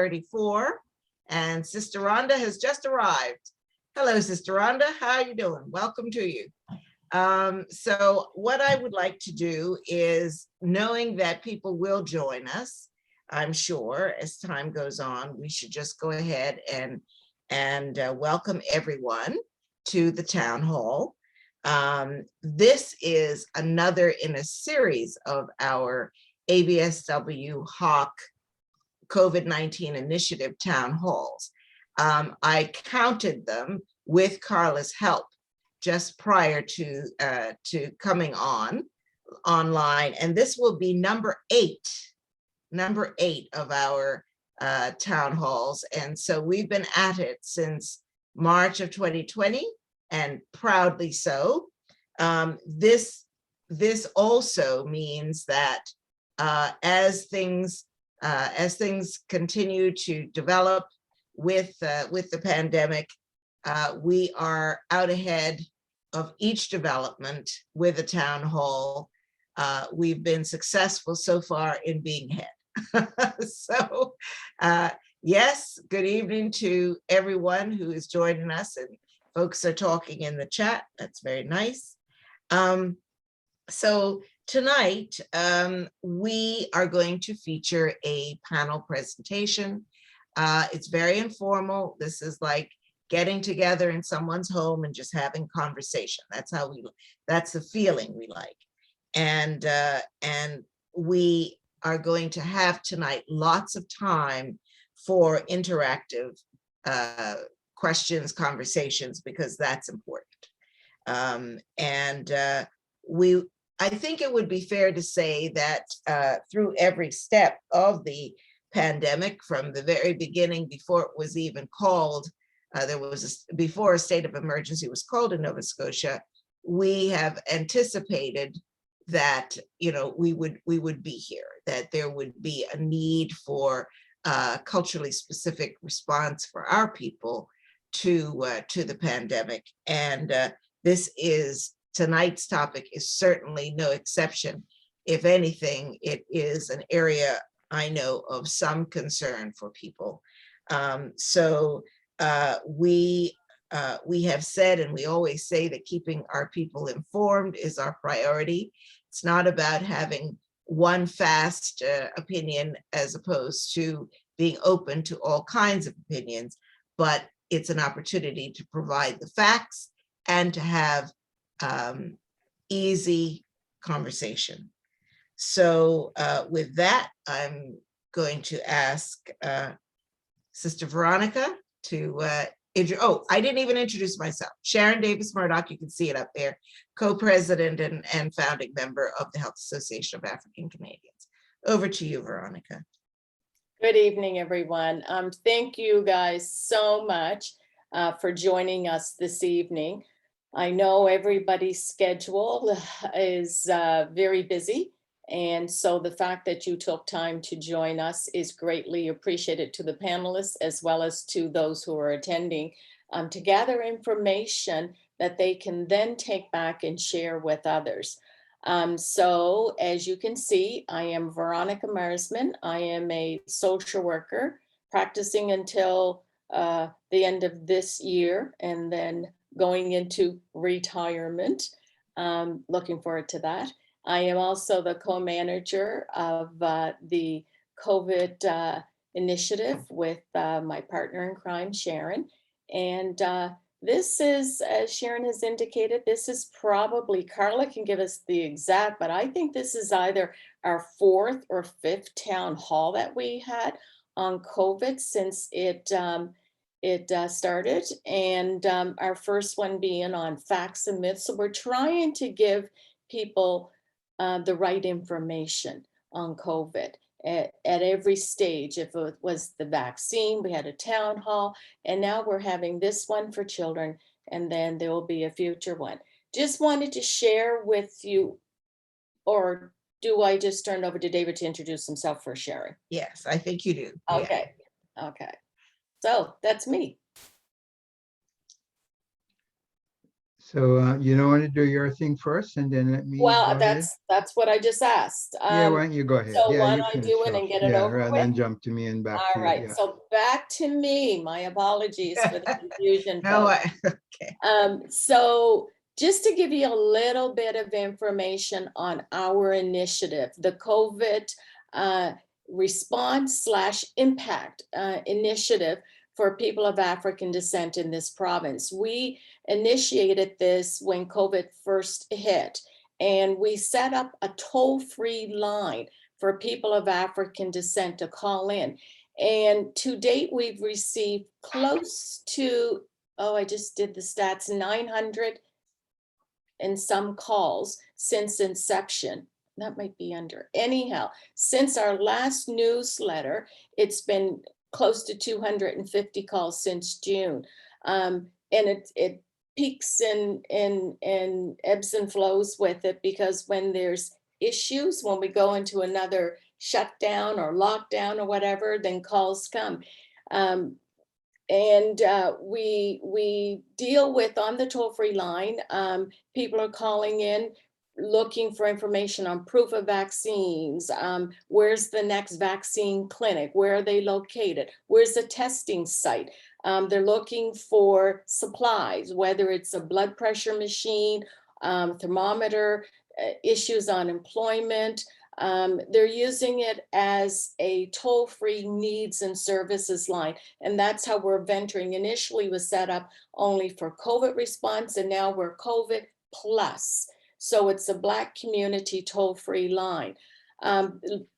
34, and Sister Rhonda has just arrived. Hello, Sister Rhonda. How are you doing? Welcome to you. So what I would like to do is, knowing that people will join us, I'm sure as time goes on, we should just go ahead and welcome everyone to the town hall. This is another in a series of our ABSW HAWK COVID-19 initiative town halls. I counted them with Carla's help just prior to coming online, and this will be number eight of our town halls. And so we've been at it since March of 2020, and proudly so. This also means that as things continue to develop with the pandemic, we are out ahead of each development with a town hall. We've been successful so far in being ahead. So yes, good evening to everyone who is joining us, and folks are talking in the chat. That's very nice. So tonight, we are going to feature a panel presentation. It's very informal. This is like getting together in someone's home and just having conversation. That's the feeling we like. And we are going to have tonight lots of time for interactive questions, conversations, because that's important. I think it would be fair to say that through every step of the pandemic, from the very beginning, before it was even called, before a state of emergency was called in Nova Scotia, we have anticipated that, you know, we would be here, that there would be a need for culturally specific response for our people to the pandemic. And tonight's topic is certainly no exception. If anything, it is an area I know of some concern for people. So we have said, and we always say, that keeping our people informed is our priority. It's not about having one fast opinion as opposed to being open to all kinds of opinions, but it's an opportunity to provide the facts and to have easy conversation. So with that, I'm going to ask Sister Veronica to I didn't even introduce myself. Sharon Davis Murdoch, you can see it up there, co-president and founding member of the Health Association of African Canadians. Over to you, Veronica. Good evening, everyone. Thank you guys so much for joining us this evening. I know everybody's schedule is very busy, and so the fact that you took time to join us is greatly appreciated, to the panelists as well as to those who are attending, to gather information that they can then take back and share with others. So as you can see, I am Veronica Marsman. I am a social worker practicing until the end of this year, and then going into retirement. Looking forward to that. I am also the co-manager of the COVID initiative with my partner in crime, Sharon. And this is, as Sharon has indicated, this is probably, Carla can give us the exact, but I think this is either our 4th or 5th town hall that we had on COVID since it started, and our first one being on facts and myths. So we're trying to give people the right information on COVID at every stage. If it was the vaccine, we had a town hall, and now we're having this one for children, and then there will be a future one. Just wanted to share with you, or do I just turn over to David to introduce himself for sharing? Yes, I think you do. Okay, yeah. Okay. So that's me. So you don't want to do your thing first and then let me Well, go ahead? that's what I just asked. Yeah, why don't you go ahead? So Yeah, why you don't I finish do it off. and get it Yeah, over rather with? than jump to me and back to All you. right, Yeah. so back to me. My apologies for the confusion, No, folks. So just to give you a little bit of information on our initiative, the COVID response / impact initiative for people of African descent in this province. We initiated this when COVID first hit, and we set up a toll-free line for people of African descent to call in. And to date, we've received close to, oh, I just did the stats, 900 and some calls since inception. That might be under. Anyhow, since our last newsletter, it's been close to 250 calls since June. And it peaks and ebbs and flows with it, because when there's issues, when we go into another shutdown or lockdown or whatever, then calls come. And we deal with, on the toll-free line, people are calling in looking for information on proof of vaccines. Where's the next vaccine clinic? Where are they located? Where's the testing site? They're looking for supplies, whether it's a blood pressure machine, thermometer, issues on employment. They're using it as a toll-free needs and services line. And that's how we're venturing. Initially was set up only for COVID response, and now we're COVID plus. So it's a Black community toll-free line.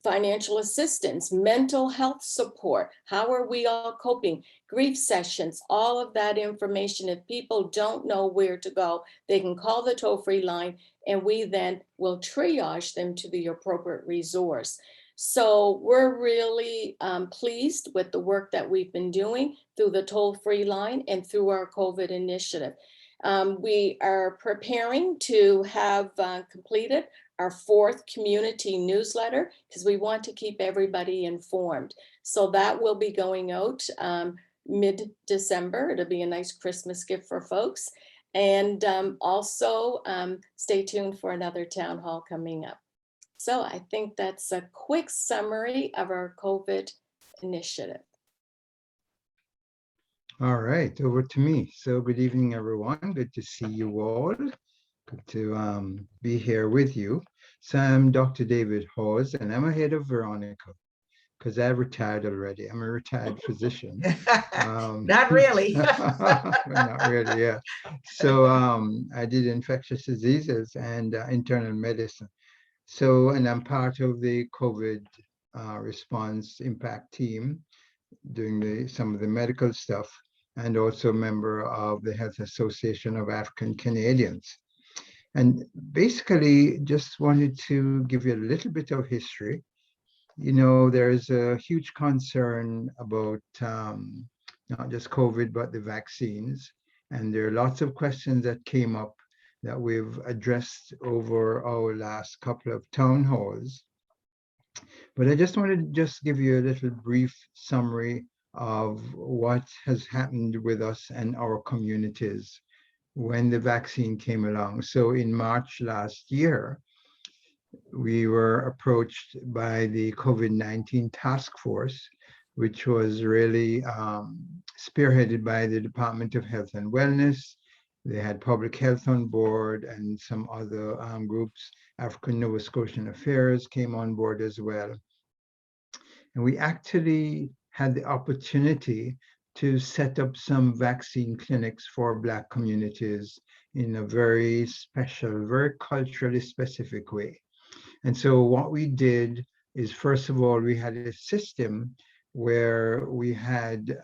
Financial assistance, mental health support, how are we all coping, grief sessions, all of that information. If people don't know where to go, they can call the toll-free line, and we then will triage them to the appropriate resource. So we're really pleased with the work that we've been doing through the toll-free line and through our COVID initiative. We are preparing to have completed our 4th community newsletter, because we want to keep everybody informed. So that will be going out mid-December. It'll be a nice Christmas gift for folks. And also stay tuned for another town hall coming up. So I think that's a quick summary of our COVID initiative. All right, over to me. So good evening, everyone. Good to see you all. Good to be here with you. So I'm Dr. David Hawes, and I'm ahead of Veronica because I retired already. I'm a retired physician. Not really. Not really, yeah. So I did infectious diseases and internal medicine. So, and I'm part of the COVID response impact team, doing some of the medical stuff, and also a member of the Health Association of African Canadians. And basically just wanted to give you a little bit of history. You know, there's a huge concern about not just COVID, but the vaccines. And there are lots of questions that came up that we've addressed over our last couple of town halls. But I just wanted to just give you a little brief summary of what has happened with us and our communities when the vaccine came along. So in March last year, we were approached by the COVID-19 task force, which was really spearheaded by the Department of Health and Wellness. They had public health on board, and some other groups. African Nova Scotian Affairs came on board as well. And we actually had the opportunity to set up some vaccine clinics for Black communities in a very special, very culturally specific way. And so what we did is, first of all, we had a system where we had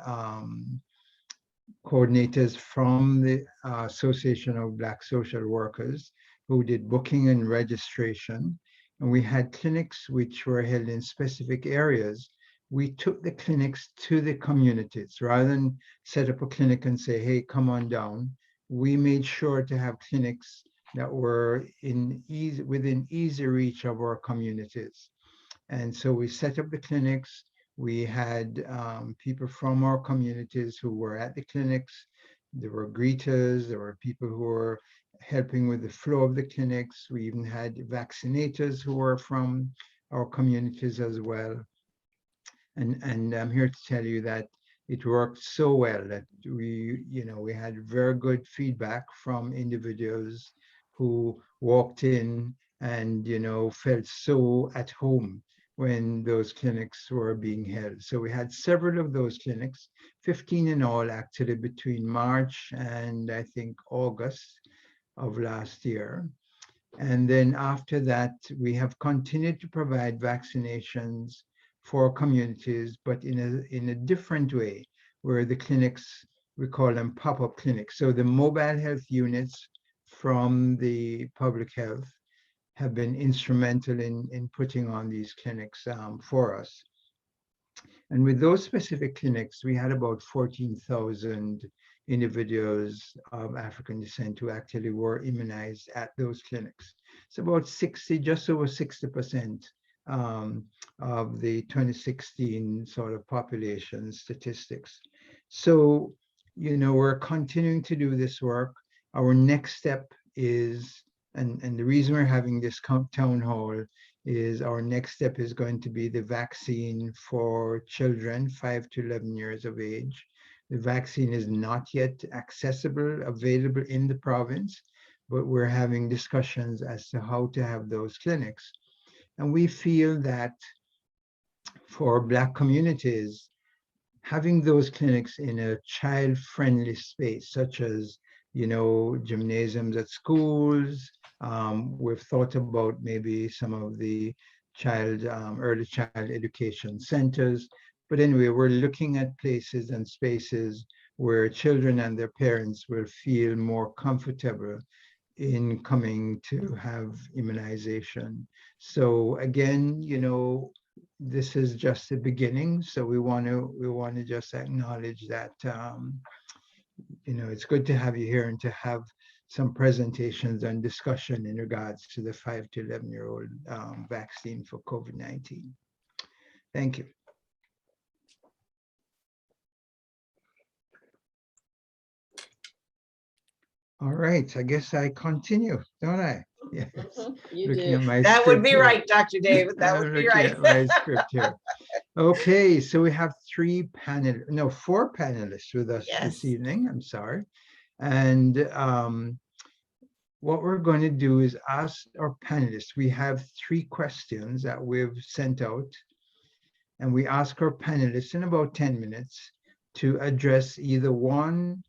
coordinators from the Association of Black Social Workers who did booking and registration. And we had clinics which were held in specific areas. We took the clinics to the communities rather than set up a clinic and say, hey, come on down. We made sure to have clinics that were within easy reach of our communities. And so we set up the clinics. We had people from our communities who were at the clinics. There were greeters, there were people who were helping with the flow of the clinics. We even had vaccinators who were from our communities as well. And I'm here to tell you that it worked so well that we had very good feedback from individuals who walked in and, felt so at home when those clinics were being held. So we had several of those clinics, 15 in all, actually, between March and I think August of last year. And then after that, we have continued to provide vaccinations for communities, but in a different way, where the clinics, we call them pop-up clinics. So the mobile health units from the public health have been instrumental in putting on these clinics for us. And with those specific clinics, we had about 14,000 individuals of African descent who actually were immunized at those clinics. It's about 60, just over 60% of the 2016 sort of population statistics. So, we're continuing to do this work. Our next step is, and the reason we're having this town hall is our next step is going to be the vaccine for children 5 to 11 years of age. The vaccine is not yet accessible, available in the province, but we're having discussions as to how to have those clinics. And we feel that for Black communities, having those clinics in a child-friendly space, such as, gymnasiums at schools, we've thought about maybe some of the early child education centers. But anyway, we're looking at places and spaces where children and their parents will feel more comfortable in coming to have immunization. So again, this is just the beginning. So we want to just acknowledge that it's good to have you here and to have some presentations and discussion in regards to the 5 to 11-year-old vaccine for COVID-19. Thank you. All right, I guess I continue, don't I? Yes. You Looking do. at my That would be script here. right, Dr. David. That I'm would be looking right. at my script here. Okay, so we have four panelists with us Yes. this evening. I'm sorry. And what we're going to do is ask our panelists. We have 3 questions that we've sent out, and we ask our panelists in about 10 minutes to address either 1,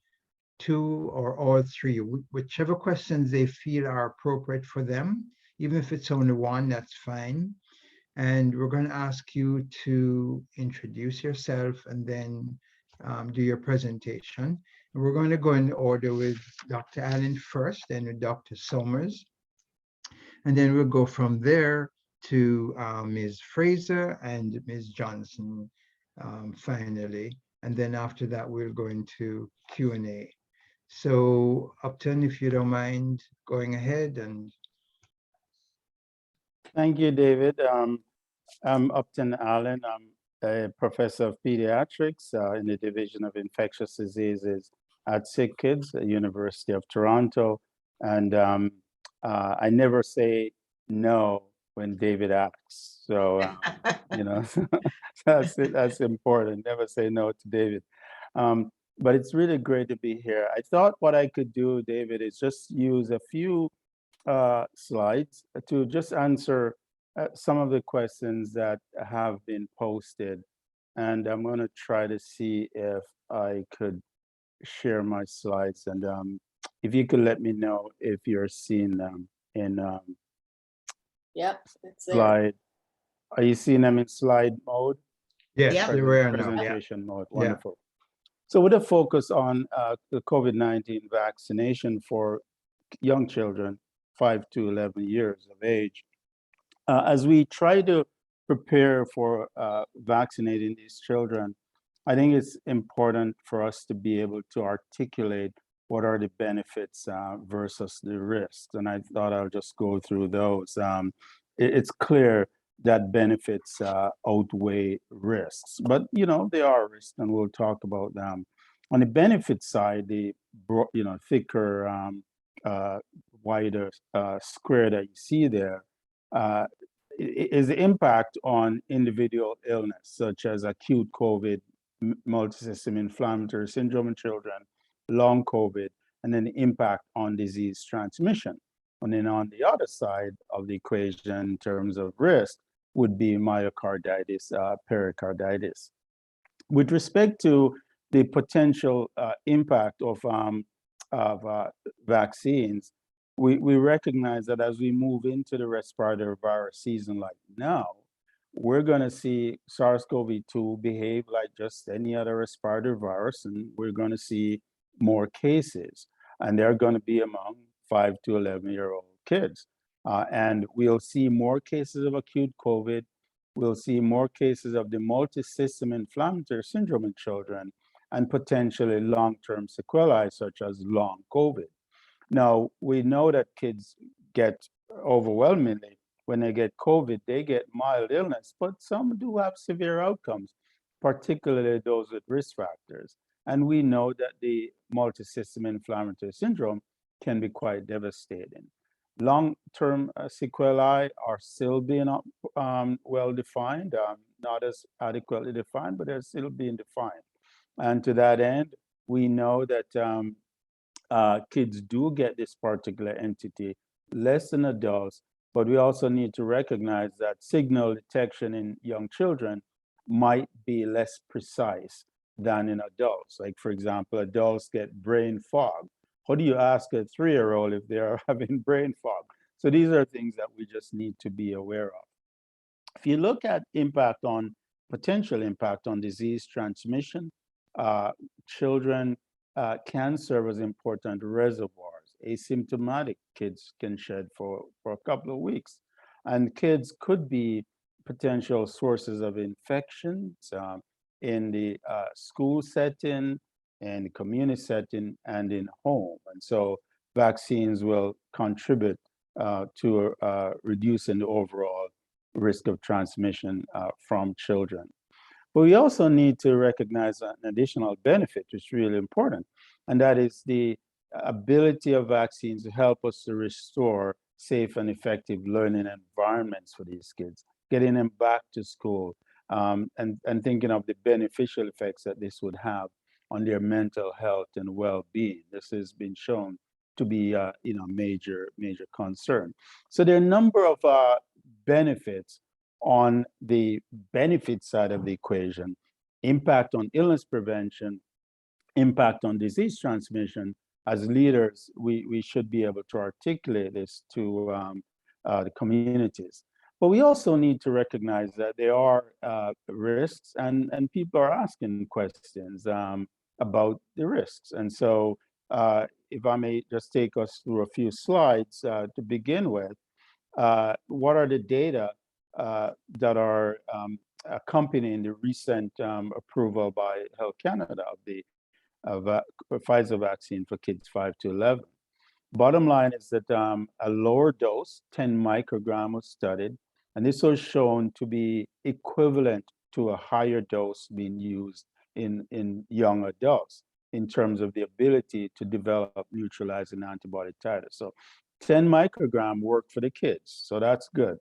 2, or all 3, whichever questions they feel are appropriate for them. Even if it's only 1, that's fine. And we're going to ask you to introduce yourself and then do your presentation. And we're going to go in order with Dr. Allen first, then with Dr. Sommers. And then we'll go from there to Ms. Fraser and Ms. Johnson finally. And then after that, we'll go into Q&A. So Upton, if you don't mind going ahead. And thank you, David. I'm Upton Allen. I'm a professor of pediatrics in the Division of Infectious Diseases at Sick Kids at University of Toronto. And I never say no when David asks. So, that's important. Never say no to David. But it's really great to be here. I thought what I could do, David, is just use a few slides to just answer some of the questions that have been posted. And I'm going to try to see if I could share my slides. And if you could let me know if you're seeing them in Yep, it's there. slide. Are you seeing them in slide mode? yes, Yep. they were now. Presentation mode. Yeah. Wonderful. So with a focus on the COVID-19 vaccination for young children, 5 to 11 years of age, as we try to prepare for vaccinating these children, I think it's important for us to be able to articulate what are the benefits versus the risks. And I thought I'll just go through those. It's clear that benefits outweigh risks, but there are risks, and we'll talk about them. On the benefit side, the thicker wider square that you see there, is the impact on individual illness, such as acute COVID, multisystem inflammatory syndrome in children, long COVID, and then the impact on disease transmission. And then on the other side of the equation, in terms of risk, would be myocarditis, pericarditis. With respect to the potential impact of vaccines, we recognize that as we move into the respiratory virus season like now, we're going to see SARS-CoV-2 behave like just any other respiratory virus, and we're going to see more cases, and they're going to be among 5 to 11-year-old kids. And we'll see more cases of acute COVID. We'll see more cases of the multisystem inflammatory syndrome in children, and potentially long-term sequelae such as long COVID. Now, we know that kids get overwhelmingly, when they get COVID, they get mild illness, but some do have severe outcomes, particularly those with risk factors. And we know that the multisystem inflammatory syndrome can be quite devastating. Long-term sequelae are still being well defined, not as adequately defined, but they're still being defined. And to that end, we know that kids do get this particular entity less than adults, but we also need to recognize that signal detection in young children might be less precise than in adults. Like, for example, adults get brain fog. How do you ask a 3-year-old if they're having brain fog? So these are things that we just need to be aware of. If you look at potential impact on disease transmission, children can serve as important reservoirs. Asymptomatic kids can shed for a couple of weeks, and kids could be potential sources of infections in the school setting, in the community setting, and in home. And so vaccines will contribute to reducing the overall risk of transmission from children. But we also need to recognize an additional benefit, which is really important, and that is the ability of vaccines to help us to restore safe and effective learning environments for these kids, getting them back to school, and thinking of the beneficial effects that this would have on their mental health and well-being. This has been shown to be a major concern. So there are a number of benefits on the benefit side of the equation: impact on illness prevention, impact on disease transmission. As leaders, we should be able to articulate this to the communities. But we also need to recognize that there are risks, and people are asking questions about the risks. And so if I may just take us through a few slides to begin with, what are the data that are accompanying the recent approval by Health Canada of the Pfizer vaccine for kids 5 to 11. Bottom line is that a lower dose, 10 microgram, was studied, and this was shown to be equivalent to a higher dose being used in young adults in terms of the ability to develop neutralizing antibody titers. So 10 microgram worked for the kids, so that's good.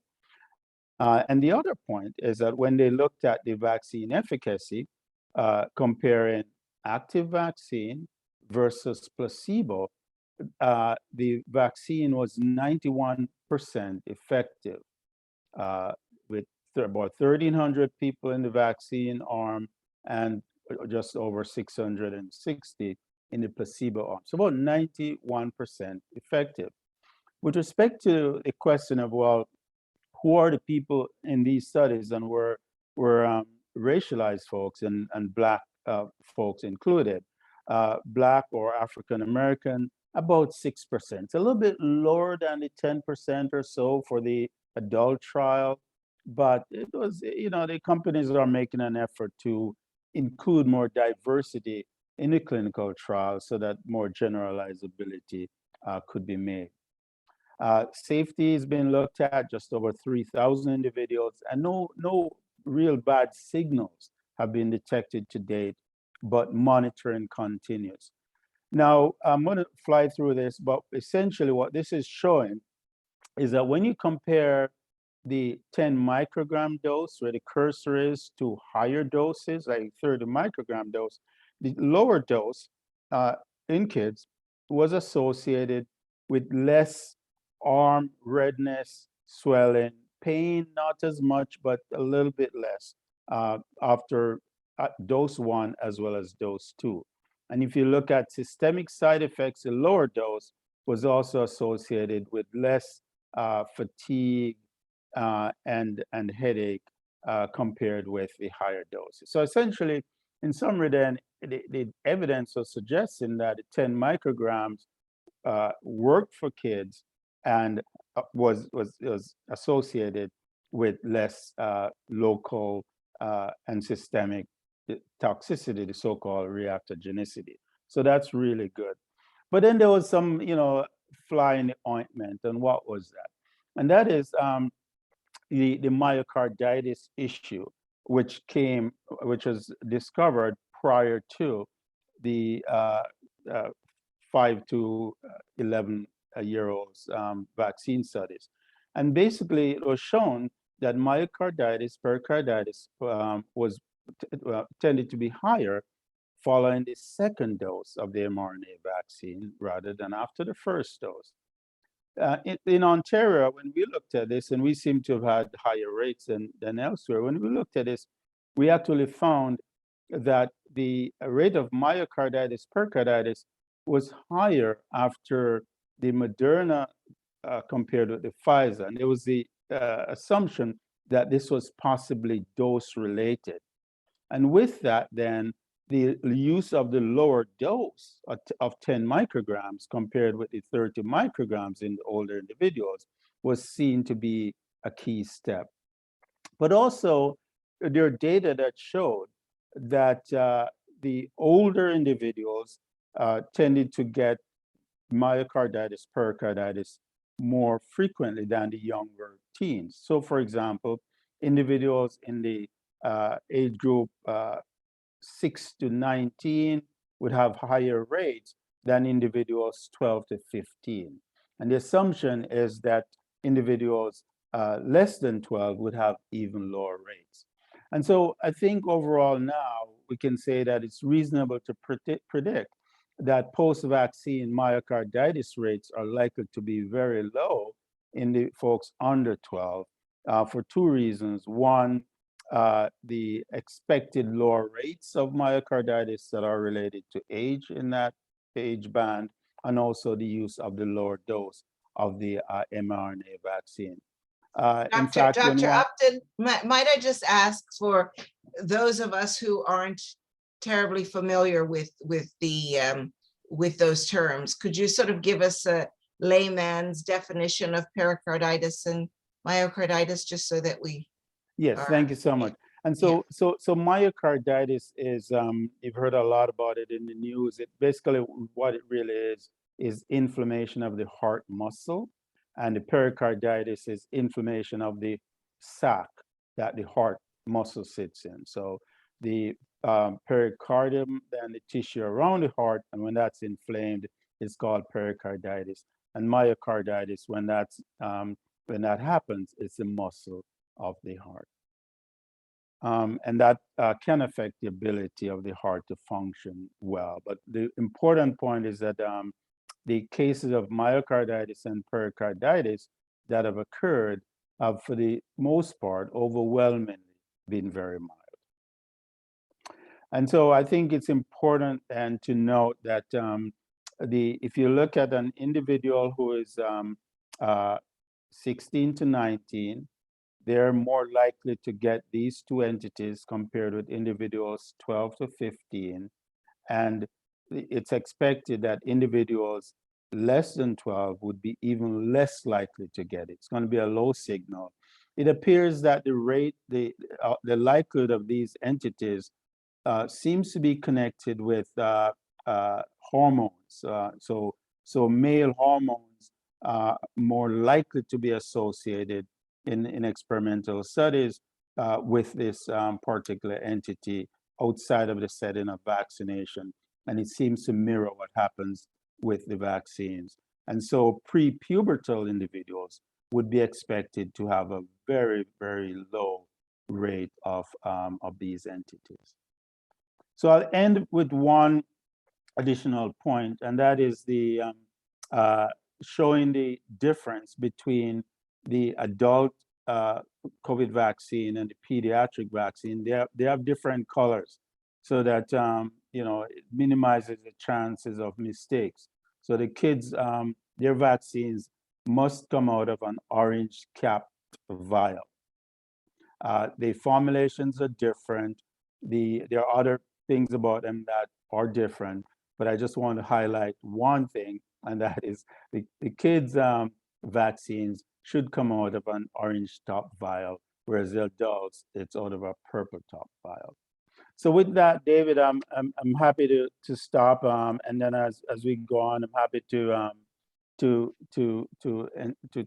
And the other point is that when they looked at the vaccine efficacy, comparing active vaccine versus placebo, the vaccine was 91% effective, with about 1,300 people in the vaccine arm and just over 660 in the placebo arm. So about 91% effective. With respect to the question of, well, who are the people in these studies, and were racialized folks and Black folks included, Black or African American, about 6%. It's a little bit lower than the 10% or so for the adult trial, but it was, the companies are making an effort to include more diversity in the clinical trial so that more generalizability could be made. Safety has been looked at, just over 3,000 individuals, and no real bad signals have been detected to date, but monitoring continues. Now, I'm going to fly through this, but essentially what this is showing is that when you compare the 10 microgram dose, where the cursor is, to higher doses, like 30 microgram dose, the lower dose in kids was associated with less arm redness, swelling, pain, not as much, but a little bit less after dose 1 as well as dose 2. And if you look at systemic side effects, the lower dose was also associated with less fatigue and headache compared with the higher doses. So essentially, in summary, then the evidence was suggesting that 10 micrograms worked for kids and was associated with less local and systemic toxicity, the so-called reactogenicity. So that's really good. But then there was some, fly in the ointment. And what was that? And that is the myocarditis issue, which was discovered prior to the 5 to 11-year-olds vaccine studies. And basically, it was shown that myocarditis, pericarditis tended to be higher following the second dose of the mRNA vaccine rather than after the first dose. In Ontario, when we looked at this, and we seem to have had higher rates than elsewhere, when we looked at this, we actually found that the rate of myocarditis, pericarditis was higher after the Moderna compared with the Pfizer. And there was the assumption that this was possibly dose related. And with that, then, the use of the lower dose of 10 micrograms compared with the 30 micrograms in the older individuals was seen to be a key step. But also, there are data that showed that the older individuals tended to get myocarditis, pericarditis more frequently than the younger teens. So, for example, individuals in the age group 6 to 19 would have higher rates than individuals 12 to 15. And the assumption is that individuals less than 12 would have even lower rates. And so I think overall now we can say that it's reasonable to predict that post-vaccine myocarditis rates are likely to be very low in the folks under 12 for two reasons. One, the expected lower rates of myocarditis that are related to age in that age band, and also the use of the lower dose of the mRNA vaccine. Dr. Upton, might I just ask, for those of us who aren't terribly familiar with those terms, could you sort of give us a layman's definition of pericarditis and myocarditis, just so that we? Yes, thank you so much. And so myocarditis is, you've heard a lot about it in the news. It basically, what it really is inflammation of the heart muscle, and the pericarditis is inflammation of the sac that the heart muscle sits in. So the pericardium, then the tissue around the heart, and when that's inflamed, it's called pericarditis. And myocarditis, when that happens, it's the muscle of the heart. And that can affect the ability of the heart to function well. But the important point is that the cases of myocarditis and pericarditis that have occurred have, for the most part, overwhelmingly been very mild. And so I think it's important and to note that if you look at an individual who is 16 to 19, they're more likely to get these two entities compared with individuals 12 to 15. And it's expected that individuals less than 12 would be even less likely to get it. It's going to be a low signal. It appears that the likelihood of these entities seems to be connected with hormones. So male hormones are more likely to be associated in experimental studies with this particular entity outside of the setting of vaccination. and it seems to mirror what happens with the vaccines. And so pre-pubertal individuals would be expected to have a very, very low rate of these entities. So I'll end with one additional point, and that is the showing the difference between the adult COVID vaccine and the pediatric vaccine. They have different colors, so that it minimizes the chances of mistakes. So the kids, their vaccines must come out of an orange capped vial. The formulations are different. There are other things about them that are different, but I just want to highlight one thing, and that is the kids' vaccines should come out of an orange top vial, whereas the adults, it's out of a purple top vial. So with that, David, I'm happy to stop, and then as we go on, I'm happy to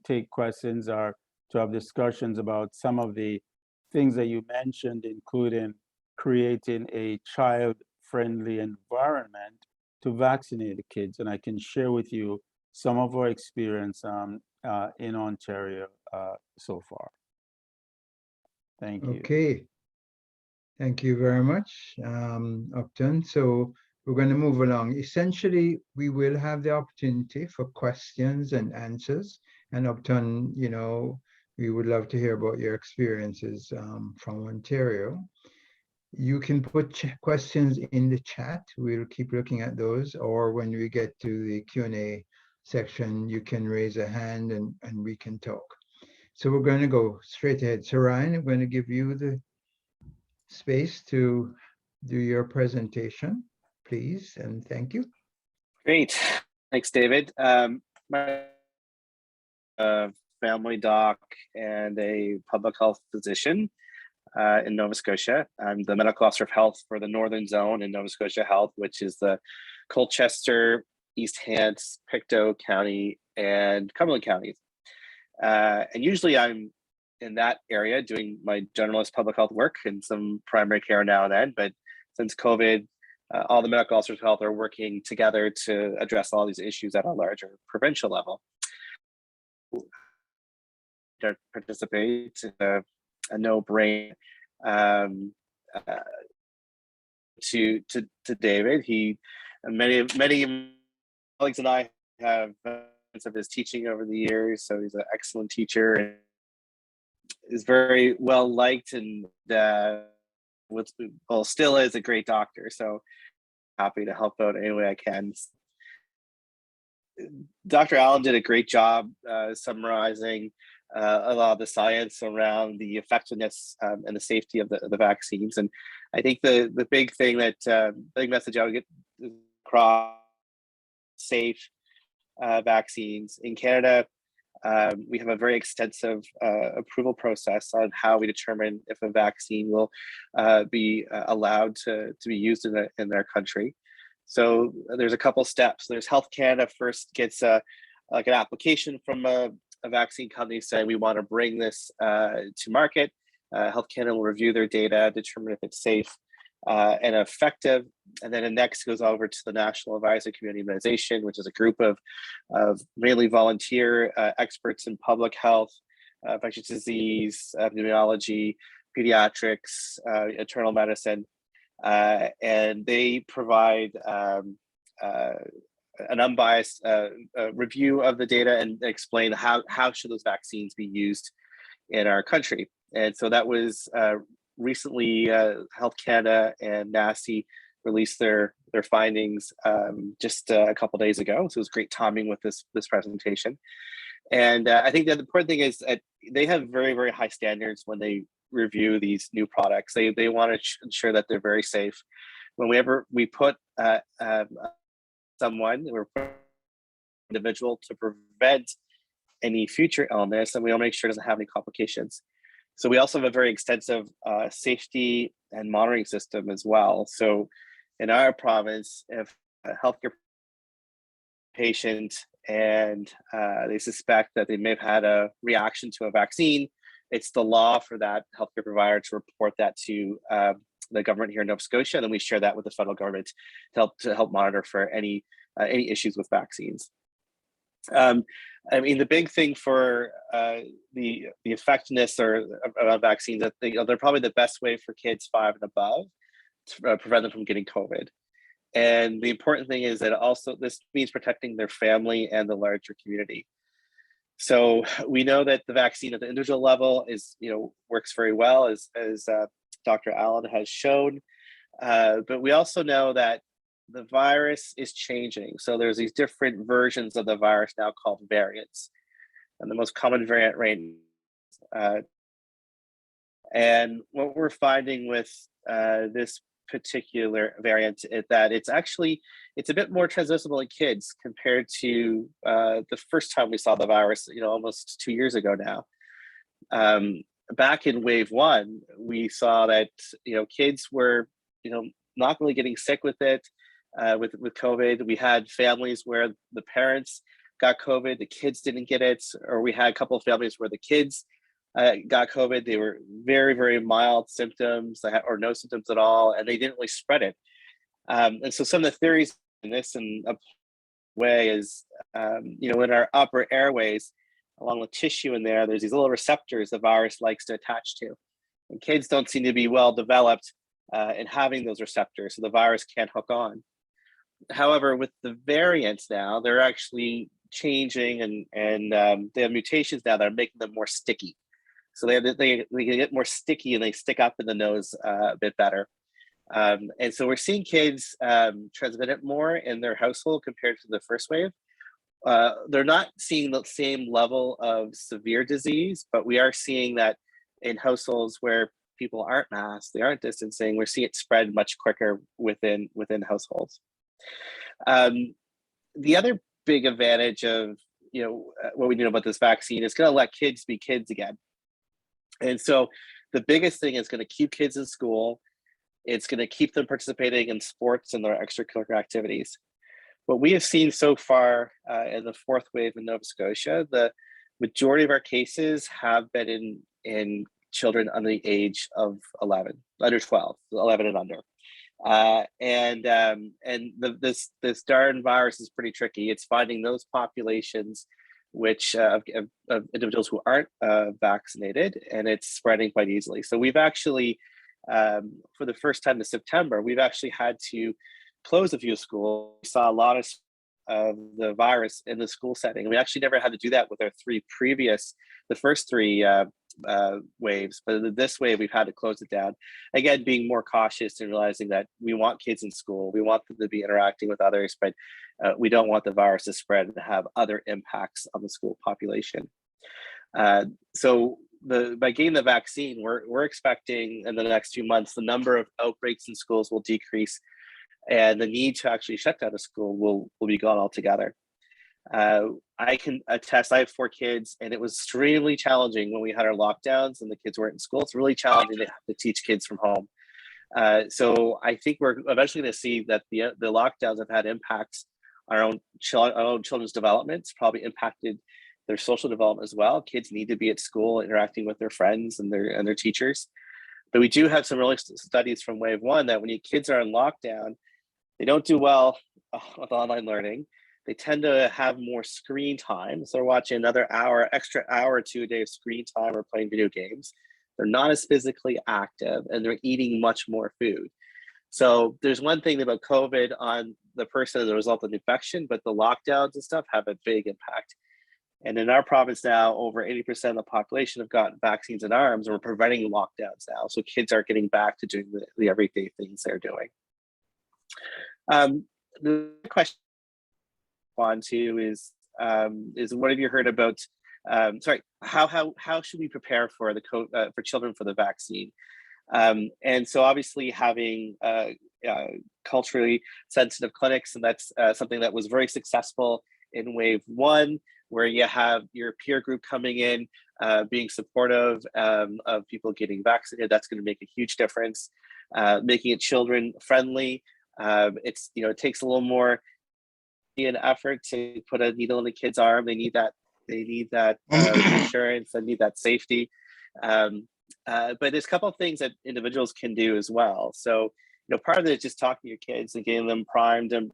take questions or to have discussions about some of the things that you mentioned, including creating a child-friendly environment to vaccinate the kids. And I can share with you some of our experience in Ontario so far. Thank you. Okay. Thank you very much, Upton. So we're going to move along. Essentially, we will have the opportunity for questions and answers. And Upton, we would love to hear about your experiences from Ontario. You can put questions in the chat. We'll keep looking at those. Or when we get to the Q&A section, you can raise a hand and we can talk. So we're going to go straight ahead. So Ryan, I'm going to give you the space to do your presentation, please, and thank you. Great. Thanks, David. My family doc and a public health physician in Nova Scotia. I'm the medical officer of health for the Northern Zone in Nova Scotia Health, which is the Colchester, East Hants, Pictou County, and Cumberland counties. And usually I'm in that area doing my generalist public health work and some primary care now and then. But since COVID, all the medical officers of health are working together to address all these issues at a larger provincial level. To participate in a no-brainer to David. Many colleagues and I have of his teaching over the years, so he's an excellent teacher and is very well liked, and still is a great doctor. So happy to help out any way I can. Dr. Allen did a great job summarizing a lot of the science around the effectiveness and the safety of the vaccines. And I think the big thing that big message I would get across: safe vaccines. In Canada, we have a very extensive approval process on how we determine if a vaccine will be allowed to be used in their country. So there's a couple steps. There's Health Canada first gets like an application from a vaccine company saying we want to bring this to market. Health Canada will review their data, determine if it's safe and effective, and then it next goes over to the National Advisory Committee Immunization, which is a group of mainly volunteer experts in public health, infectious disease, epidemiology, pediatrics, internal medicine, and they provide an unbiased review of the data and explain how should those vaccines be used in our country. And so that was recently Health Canada and NACI released their findings just a couple days ago. So it was great timing with this presentation. And I think that the important thing is that they have very, very high standards when they review these new products. They want to ensure that they're very safe. Whenever we put someone or individual to prevent any future illness, and we want to make sure it doesn't have any complications. So we also have a very extensive safety and monitoring system as well. So in our province, if a healthcare patient and they suspect that they may have had a reaction to a vaccine, it's the law for that healthcare provider to report that to the government here in Nova Scotia, and then we share that with the federal government to help monitor for any issues with vaccines. I mean, the big thing for the effectiveness around vaccines, that they're probably the best way for kids 5 and above to prevent them from getting COVID. And the important thing is that also this means protecting their family and the larger community. So we know that the vaccine at the individual level works very well, as Dr. Allen has shown. But we also know that the virus is changing. So there's these different versions of the virus now called variants. And the most common variant right and what we're finding with this particular variant is that it's a bit more transmissible in kids compared to the first time we saw the virus, almost 2 years ago now. Back in wave 1, we saw that kids were not really getting sick with it. With COVID, we had families where the parents got COVID, the kids didn't get it, or we had a couple of families where the kids got COVID. They were very, very mild symptoms or no symptoms at all, and they didn't really spread it. And so some of the theories in this and a way is, in our upper airways, along with tissue in there, there's these little receptors the virus likes to attach to. And kids don't seem to be well developed in having those receptors, so the virus can't hook on. However, with the variants now, they're actually changing and they have mutations now that are making them more sticky. So they can get more sticky and they stick up in the nose a bit better. And so we're seeing kids transmit it more in their household compared to the first wave. They're not seeing the same level of severe disease, but we are seeing that in households where people aren't masked, they aren't distancing, we're seeing it spread much quicker within households. The other big advantage of what we know about this vaccine is going to let kids be kids again. And so the biggest thing is going to keep kids in school. It's going to keep them participating in sports and their extracurricular activities. What we have seen so far in the 4th wave in Nova Scotia, the majority of our cases have been in children under the age of 11, under 12, 11 and under. This darn virus is pretty tricky. It's finding those populations which of individuals who aren't vaccinated, and it's spreading quite easily. So we've actually, for the first time in September, we've actually had to close a few schools. We saw a lot of the virus in the school setting. We actually never had to do that with our the first three waves, but this wave we've had to close it down. Again, being more cautious and realizing that we want kids in school, we want them to be interacting with others, but we don't want the virus to spread and have other impacts on the school population. So by getting the vaccine, we're expecting in the next few months the number of outbreaks in schools will decrease, and the need to actually shut down a school will be gone altogether. I can attest, I have 4 kids, and it was extremely challenging when we had our lockdowns and the kids weren't in school. It's really challenging to have to teach kids from home. So I think we're eventually going to see that the lockdowns have had impacts on our own children's development. It's probably impacted their social development as well. Kids need to be at school interacting with their friends and their teachers. But we do have some early studies from wave 1 that when kids are in lockdown, they don't do well with online learning. They tend to have more screen time. So they're watching another extra hour or 2 a day of screen time or playing video games. They're not as physically active, and they're eating much more food. So there's one thing about COVID on the person as a result of infection, but the lockdowns and stuff have a big impact. And in our province now, over 80% of the population have gotten vaccines in arms, and we're preventing lockdowns now. So kids are getting back to doing the everyday things they're doing. The question on to is what have you heard about? How should we prepare for for children for the vaccine? And so obviously having culturally sensitive clinics, and that's something that was very successful in wave 1, where you have your peer group coming in, being supportive of people getting vaccinated. That's going to make a huge difference. Making it children friendly. It takes a little more an effort to put a needle in a kid's arm. They need that reassurance. They need that safety. there's a couple of things that individuals can do as well. So, part of it is just talking to your kids and getting them primed and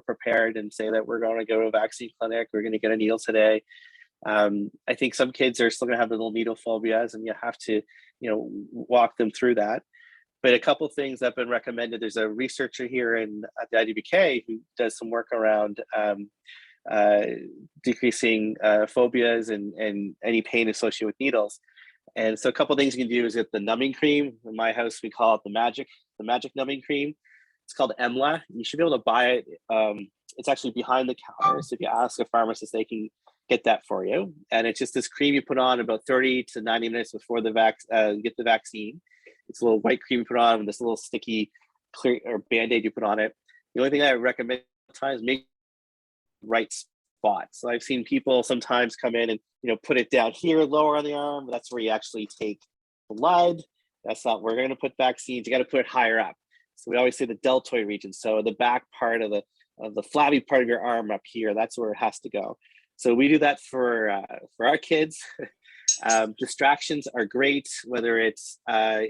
prepared, and say that we're going to go to a vaccine clinic, we're going to get a needle today. I think some kids are still going to have the little needle phobias, and you have to, walk them through that. But a couple of things that have been recommended, there's a researcher here at the IDBK who does some work around decreasing phobias and any pain associated with needles. And so a couple of things you can do is get the numbing cream. In my house, we call it the magic numbing cream. It's called EMLA. You should be able to buy it. It's actually behind the counter. So if you ask a pharmacist, they can get that for you. And it's just this cream you put on about 30 to 90 minutes before you get the vaccine. It's a little white cream you put on with this little sticky clear or Band-Aid you put on it. The only thing I recommend sometimes make right spot. So I've seen people sometimes come in and put it down here lower on the arm. That's where you actually take blood. That's not where we're going to put vaccines. You got to put it higher up. So we always say the deltoid region. So the back part of the flabby part of your arm up here, that's where it has to go. So we do that for our kids. Distractions are great, whether it's a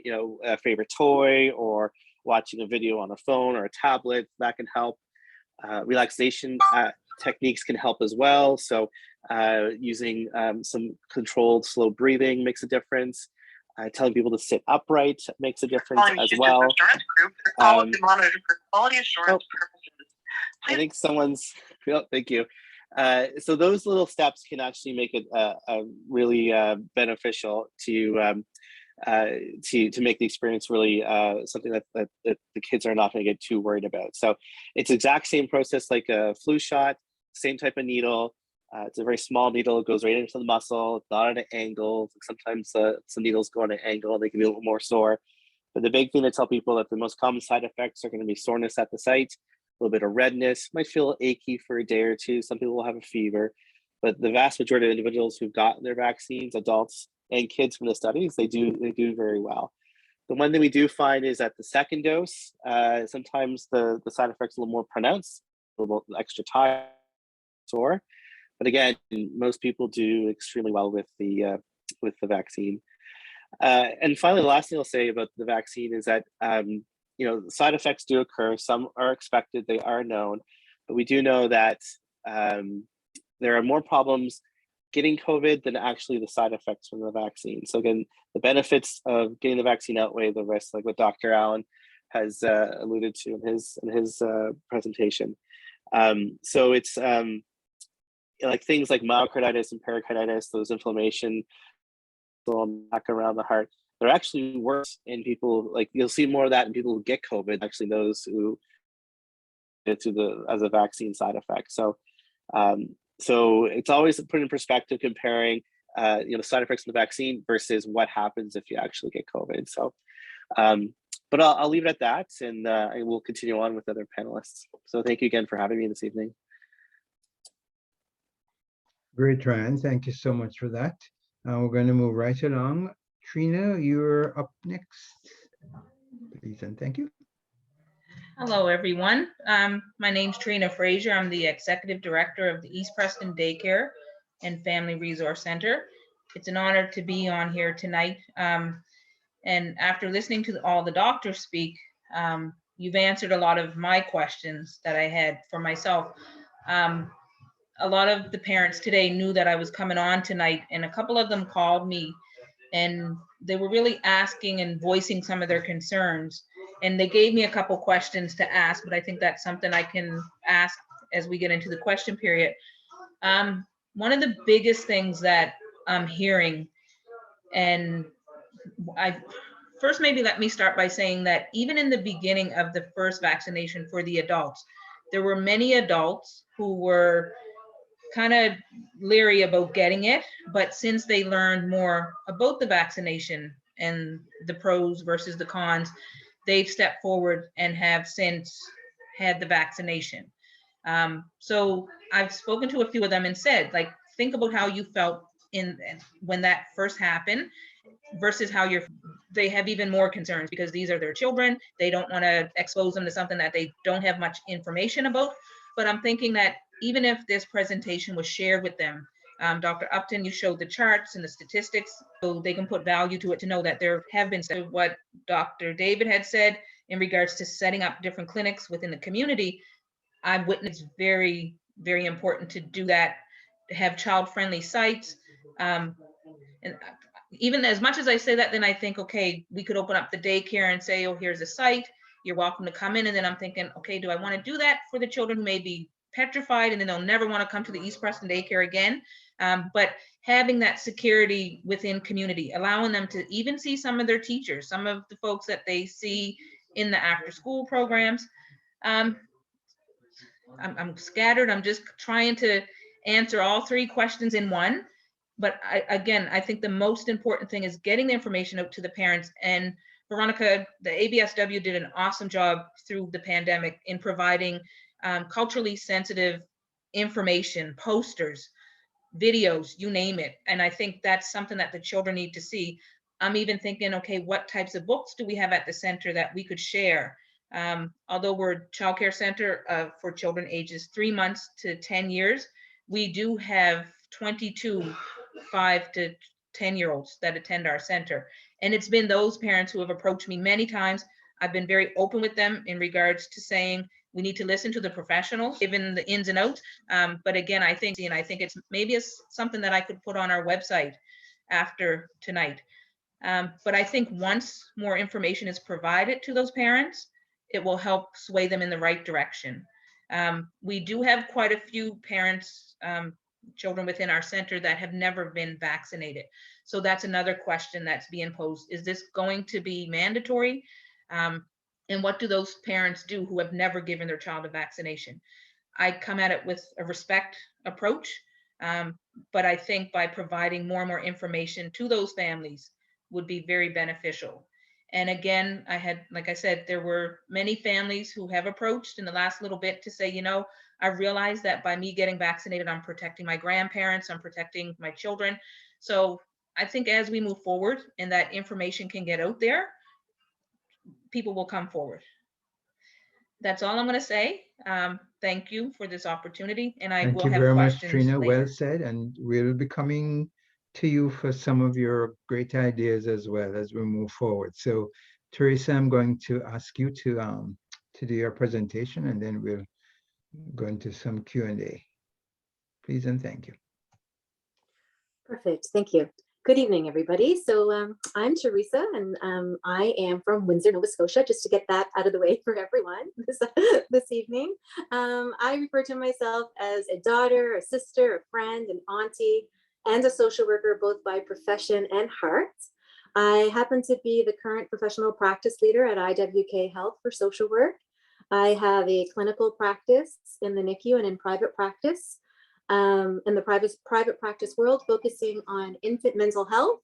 favorite toy or watching a video on a phone or a tablet, that can help. Relaxation techniques can help as well. So using some controlled slow breathing makes a difference. Telling people to sit upright makes a difference as well. I think someone's, thank you. So those little steps can actually make it really beneficial to make the experience really something that the kids are not going to get too worried about. So it's the exact same process like a flu shot, same type of needle. It's a very small needle. It goes right into the muscle. It's not at an angle. Sometimes some needles go on an angle. They can be a little more sore. But the big thing to tell people that the most common side effects are going to be soreness at the site, a little bit of redness, might feel achy for a day or two. Some people will have a fever. But the vast majority of individuals who've gotten their vaccines, adults and kids from the studies, they do very well. The one thing we do find is at the second dose, sometimes the side effects are a little more pronounced, a little extra tired, sore. But again, most people do extremely well with the vaccine. And finally, the last thing I'll say about the vaccine is that side effects do occur. Some are expected; they are known. But we do know that there are more problems getting COVID than actually the side effects from the vaccine. So again, the benefits of getting the vaccine outweigh the risks, like what Dr. Allen has alluded to in his presentation. So it's like things like myocarditis and pericarditis, those inflammation back around the heart, they're actually worse in people. Like you'll see more of that in people who get COVID, actually those who get as a vaccine side effect. So so it's always put in perspective comparing side effects of the vaccine versus what happens if you actually get COVID. So but I'll leave it at that, and I will continue on with other panelists. So thank you again for having me this evening. Great, Ryan. Thank you so much for that. We're going to move right along. Trina, you're up next, please, and thank you. Hello, everyone. My name's Trina Fraser. I'm the Executive Director of the East Preston Daycare and Family Resource Center. It's an honor to be on here tonight. And after listening to all the doctors speak, you've answered a lot of my questions that I had for myself. A lot of the parents today knew that I was coming on tonight, and a couple of them called me and they were really asking and voicing some of their concerns. And they gave me a couple questions to ask, but I think that's something I can ask as we get into the question period. One of the biggest things that I'm hearing, and first maybe let me start by saying that even in the beginning of the first vaccination for the adults, there were many adults who were kind of leery about getting it, but since they learned more about the vaccination and the pros versus the cons, they've stepped forward and have since had the vaccination. So I've spoken to a few of them and said, like, think about how you felt when that first happened versus how they have even more concerns because these are their children. They don't want to expose them to something that they don't have much information about. But I'm thinking that even if this presentation was shared with them Dr. Upton, you showed the charts and the statistics so they can put value to it to know that there have been what Dr. David had said in regards to setting up different clinics within the community. I've witnessed very, very important to do that, to have child-friendly sites. And even as much as I say that, then I think, okay, we could open up the daycare and say, oh, here's a site, you're welcome to come in. And then I'm thinking, okay, do I want to do that for the children who may be petrified and then they'll never want to come to the East Preston daycare again? But having that security within community, allowing them to even see some of their teachers, some of the folks that they see in the after school programs. I'm scattered. I'm just trying to answer all three questions in one. But I think the most important thing is getting the information out to the parents. And Veronica, the ABSW did an awesome job through the pandemic in providing culturally sensitive information, posters, videos, you name it. And I think that's something that the children need to see. I'm even thinking, okay, what types of books do we have at the center that we could share? Although we're a child care center for children ages 3 months to 10 years, we do have 22 5 to 10-year-olds that attend our center. And it's been those parents who have approached me many times. I've been very open with them in regards to saying we need to listen to the professionals, given the ins and outs. But again, I think it's maybe something that I could put on our website after tonight. But I think once more information is provided to those parents, it will help sway them in the right direction. We do have quite a few parents, children within our center that have never been vaccinated. So that's another question that's being posed. Is this going to be mandatory? And what do those parents do who have never given their child a vaccination? I come at it with a respect approach, but I think by providing more and more information to those families would be very beneficial. And again, like I said, there were many families who have approached in the last little bit to say, I realized that by me getting vaccinated, I'm protecting my grandparents, I'm protecting my children. So I think as we move forward and that information can get out there, people will come forward. That's all I'm going to say. Thank you for this opportunity, and I will have questions. Thank you very much, Trina. later. Well said, and we'll be coming to you for some of your great ideas as well as we move forward. So, Teresa, I'm going to ask you to do your presentation, and then we'll go into some Q&A. Please and thank you. Perfect. Thank you. Good evening, everybody. So I'm Teresa, and I am from Windsor, Nova Scotia, just to get that out of the way for everyone this evening. I refer to myself as a daughter, a sister, a friend, an auntie, and a social worker, both by profession and heart. I happen to be the current professional practice leader at IWK Health for social work. I have a clinical practice in the NICU and in private practice. In the private practice world, focusing on infant mental health,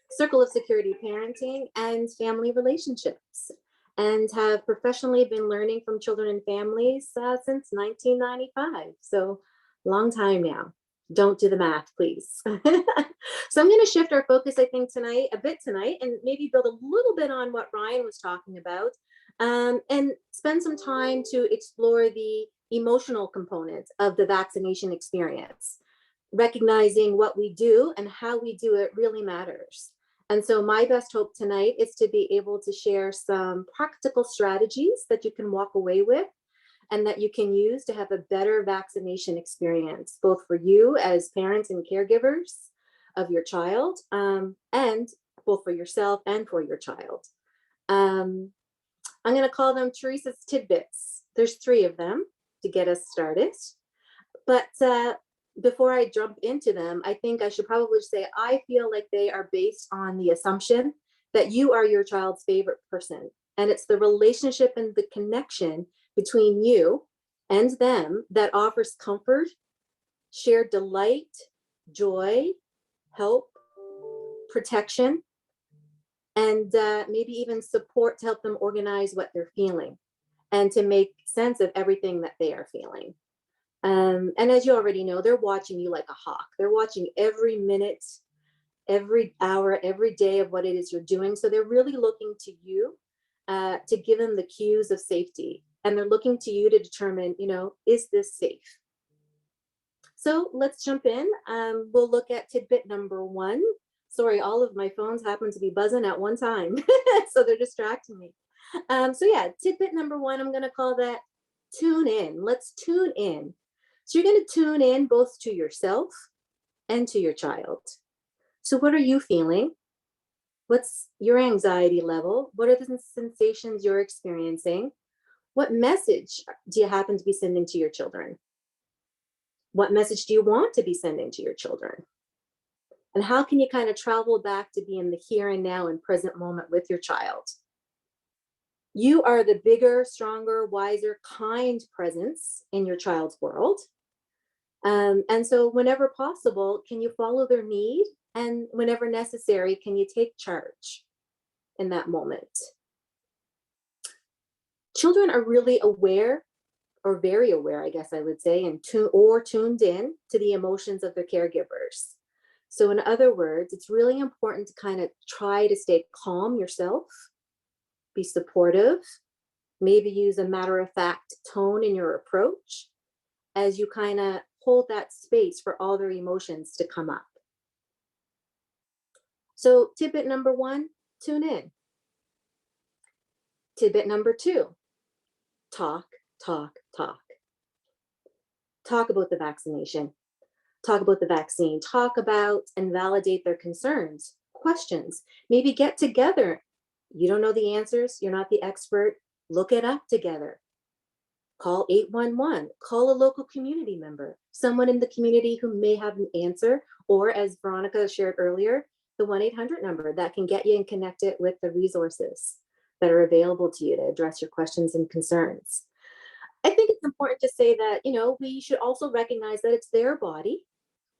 circle of security parenting, and family relationships, and have professionally been learning from children and families since 1995. So long time now. Don't do the math, please. So I'm going to shift our focus, I think, tonight, and maybe build a little bit on what Ryan was talking about, and spend some time to explore the emotional component of the vaccination experience. Recognizing what we do and how we do it really matters. And so my best hope tonight is to be able to share some practical strategies that you can walk away with and that you can use to have a better vaccination experience, both for you as parents and caregivers of your child, and both for yourself and for your child. I'm going to call them Teresa's tidbits. There's 3 of them to get us started. But before I jump into them, I think I should probably say I feel like they are based on the assumption that you are your child's favorite person. And it's the relationship and the connection between you and them that offers comfort, shared delight, joy, help, protection, and maybe even support to help them organize what they're feeling and to make sense of everything that they are feeling. And as you already know, they're watching you like a hawk. They're watching every minute, every hour, every day of what it is you're doing. So they're really looking to you to give them the cues of safety. And they're looking to you to determine, is this safe? So let's jump in. We'll look at tidbit number 1. Sorry, all of my phones happen to be buzzing at one time, so they're distracting me. So yeah, tidbit number 1, I'm gonna call that tune in. Let's tune in. So you're gonna tune in both to yourself and to your child. So what are you feeling? What's your anxiety level? What are the sensations you're experiencing? What message do you happen to be sending to your children? What message do you want to be sending to your children? And how can you kind of travel back to be in the here and now and present moment with your child? You are the bigger, stronger, wiser, kind presence in your child's world. And so whenever possible, can you follow their need? And whenever necessary, can you take charge in that moment? Children are really aware, or very aware, I guess I would say, and tuned in to the emotions of their caregivers. So in other words, it's really important to kind of try to stay calm yourself, be supportive, maybe use a matter-of-fact tone in your approach as you kind of hold that space for all their emotions to come up. So tidbit number 1, tune in. Tidbit number 2, talk, talk, talk. Talk about the vaccination. Talk about the vaccine. Talk about and validate their concerns, questions. Maybe get together. You don't know the answers. You're not the expert. Look it up together. Call 811. Call a local community member, someone in the community who may have an answer, or as Veronica shared earlier, the 1-800 number that can get you and connect it with the resources that are available to you to address your questions and concerns. I think it's important to say that, we should also recognize that it's their body.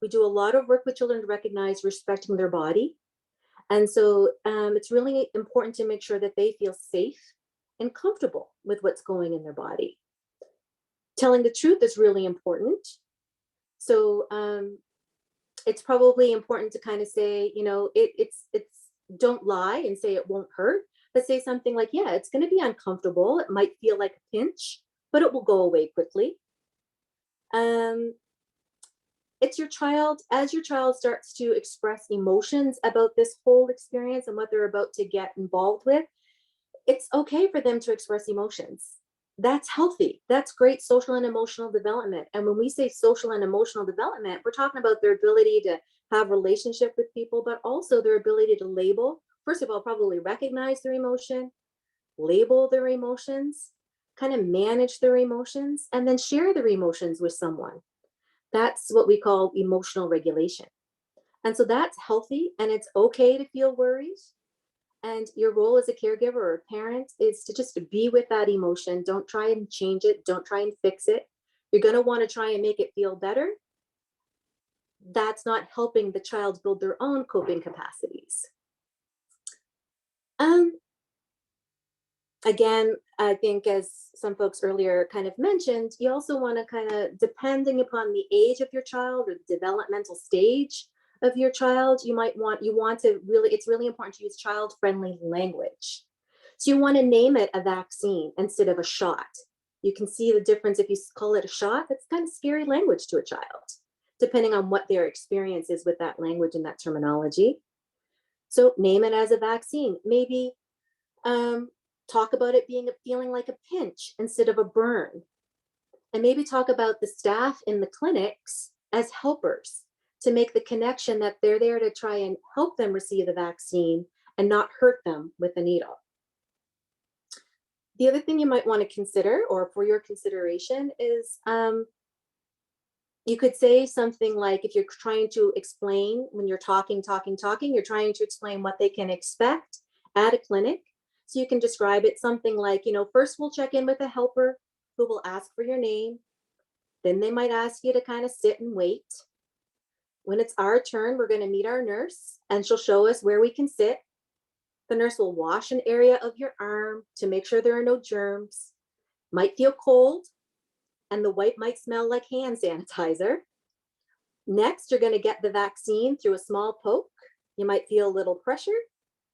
We do a lot of work with children to recognize respecting their body. And so it's really important to make sure that they feel safe and comfortable with what's going in their body. Telling the truth is really important. So it's probably important to kind of say, it's don't lie and say it won't hurt, but say something like, yeah, it's going to be uncomfortable. It might feel like a pinch, but it will go away quickly. It's your child, as your child starts to express emotions about this whole experience and what they're about to get involved with, it's okay for them to express emotions. That's healthy. That's great social and emotional development. And when we say social and emotional development, we're talking about their ability to have relationship with people, but also their ability to label, first of all, probably recognize their emotion, label their emotions, kind of manage their emotions, and then share their emotions with someone. That's what we call emotional regulation. And so that's healthy, and it's okay to feel worried. And your role as a caregiver or a parent is to just be with that emotion. Don't try and change it. Don't try and fix it. You're going to want to try and make it feel better. That's not helping the child build their own coping capacities. Again, I think as some folks earlier kind of mentioned, you also want to kind of, depending upon the age of your child or the developmental stage of your child, it's really important to use child-friendly language. So you want to name it a vaccine instead of a shot. You can see the difference if you call it a shot. That's kind of scary language to a child, depending on what their experience is with that language and that terminology. So name it as a vaccine. Maybe talk about it feeling like a pinch instead of a burn. And maybe talk about the staff in the clinics as helpers to make the connection that they're there to try and help them receive the vaccine and not hurt them with the needle. The other thing you might want to consider, or for your consideration, is you could say something like, if you're trying to explain, when you're talking, you're trying to explain what they can expect at a clinic. So you can describe it something like, first we'll check in with a helper who will ask for your name. Then they might ask you to kind of sit and wait. When it's our turn, we're going to meet our nurse and she'll show us where we can sit. The nurse will wash an area of your arm to make sure there are no germs. Might feel cold, and the wipe might smell like hand sanitizer. Next, you're going to get the vaccine through a small poke. You might feel a little pressure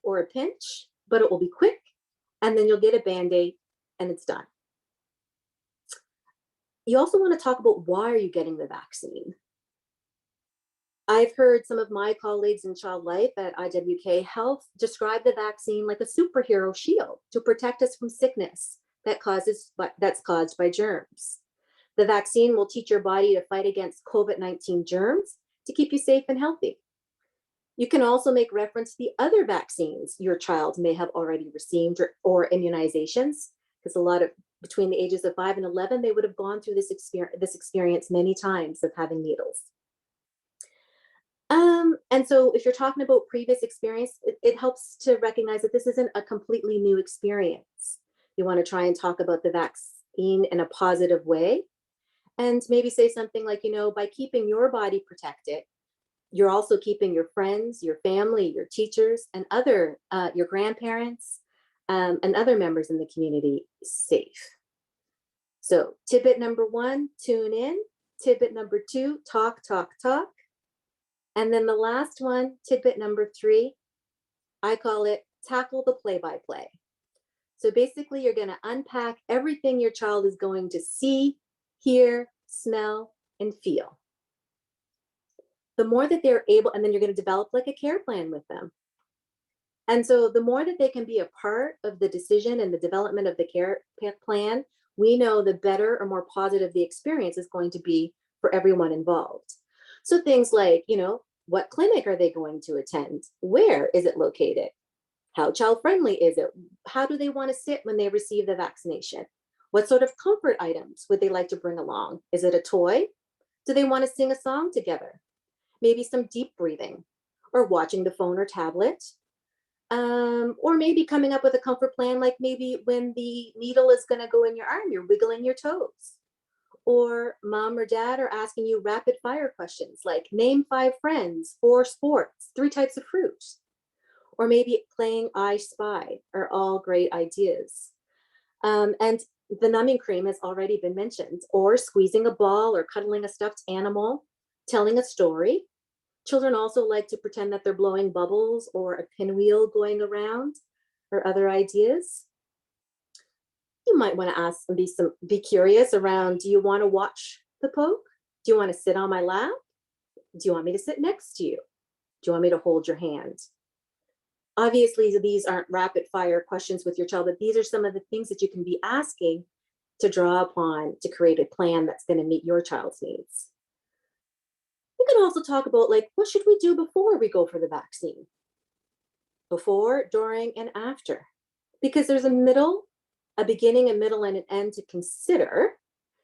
or a pinch, but it will be quick, and then you'll get a Band-Aid and it's done. You also want to talk about, why are you getting the vaccine? I've heard some of my colleagues in child life at IWK Health describe the vaccine like a superhero shield to protect us from sickness that's caused by germs. The vaccine will teach your body to fight against COVID-19 germs to keep you safe and healthy. You can also make reference to the other vaccines your child may have already received or immunizations, because a lot of between the ages of 5 and 11, they would have gone through this experience many times of having needles. And so if you're talking about previous experience, it helps to recognize that this isn't a completely new experience. You want to try and talk about the vaccine in a positive way, and maybe say something like, by keeping your body protected, you're also keeping your friends, your family, your teachers, and your grandparents, and other members in the community safe. So tidbit number 1, tune in. Tidbit number 2, talk, talk, talk. And then the last one, tidbit number 3, I call it tackle the play-by-play. So basically, you're going to unpack everything your child is going to see, hear, smell, and feel. The more that they're able, and then you're going to develop like a care plan with them. And so the more that they can be a part of the decision and the development of the care plan, we know the better or more positive the experience is going to be for everyone involved. So things like, what clinic are they going to attend? Where is it located? How child-friendly is it? How do they want to sit when they receive the vaccination? What sort of comfort items would they like to bring along? Is it a toy? Do they want to sing a song together? Maybe some deep breathing, or watching the phone or tablet, or maybe coming up with a comfort plan, like maybe when the needle is going to go in your arm, you're wiggling your toes. Or mom or dad are asking you rapid fire questions like name 5 friends, 4 sports, 3 types of fruit. Or maybe playing I Spy are all great ideas. And the numbing cream has already been mentioned, or squeezing a ball or cuddling a stuffed animal, telling a story. Children also like to pretend that they're blowing bubbles or a pinwheel going around, or other ideas. You might want to ask and be curious around, do you want to watch the poke? Do you want to sit on my lap? Do you want me to sit next to you? Do you want me to hold your hand? Obviously, these aren't rapid fire questions with your child, but these are some of the things that you can be asking to draw upon to create a plan that's going to meet your child's needs. We can also talk about what should we do before we go for the vaccine? Before, during, and after. Because there's a beginning, a middle, and an end to consider.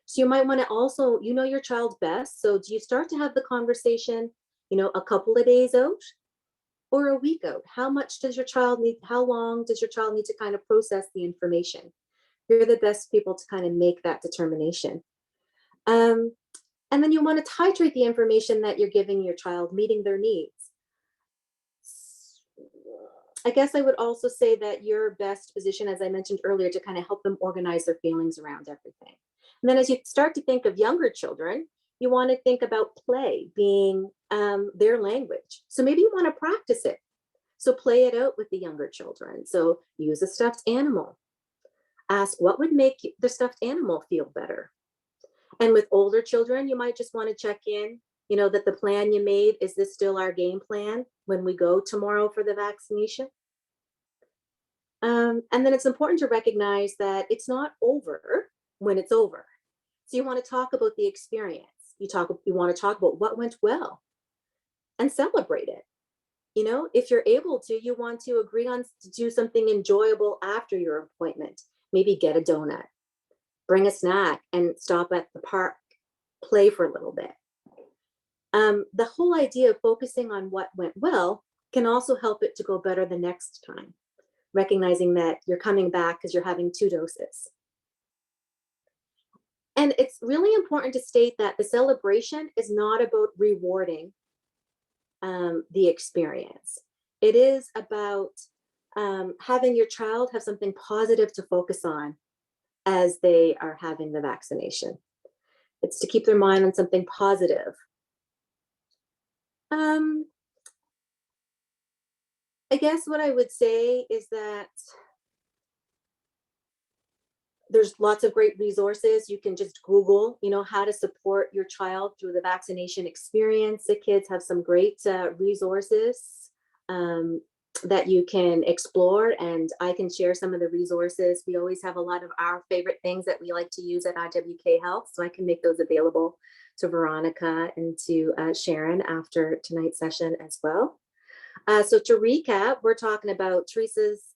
So you might want to also, your child best. So do you start to have the conversation, a couple of days out or a week out? How much does your child need? How long does your child need to kind of process the information? You're the best people to kind of make that determination. And then you want to titrate the information that you're giving your child, meeting their needs. I guess I would also say that your best position, as I mentioned earlier, to kind of help them organize their feelings around everything. And then as you start to think of younger children, you want to think about play being their language. So maybe you want to practice it. So play it out with the younger children. So use a stuffed animal. Ask what would make the stuffed animal feel better. And with older children, you might just want to check in, that the plan you made, is this still our game plan when we go tomorrow for the vaccination? And then it's important to recognize that it's not over when it's over. So you want to talk about the experience. You want to talk about what went well and celebrate it. If you're able to, you want to agree on to do something enjoyable after your appointment. Maybe get a donut, bring a snack, and stop at the park, play for a little bit. The whole idea of focusing on what went well can also help it to go better the next time, recognizing that you're coming back because you're having 2 doses. And it's really important to state that the celebration is not about rewarding the experience. It is about having your child have something positive to focus on as they are having the vaccination. It's to keep their mind on something positive. I guess what I would say is that there's lots of great resources. You can just Google, how to support your child through the vaccination experience. The kids have some great resources that you can explore, and I can share some of the resources. We always have a lot of our favorite things that we like to use at IWK Health, so I can make those available to Veronica and to Sharon after tonight's session as well. So to recap, we're talking about Teresa's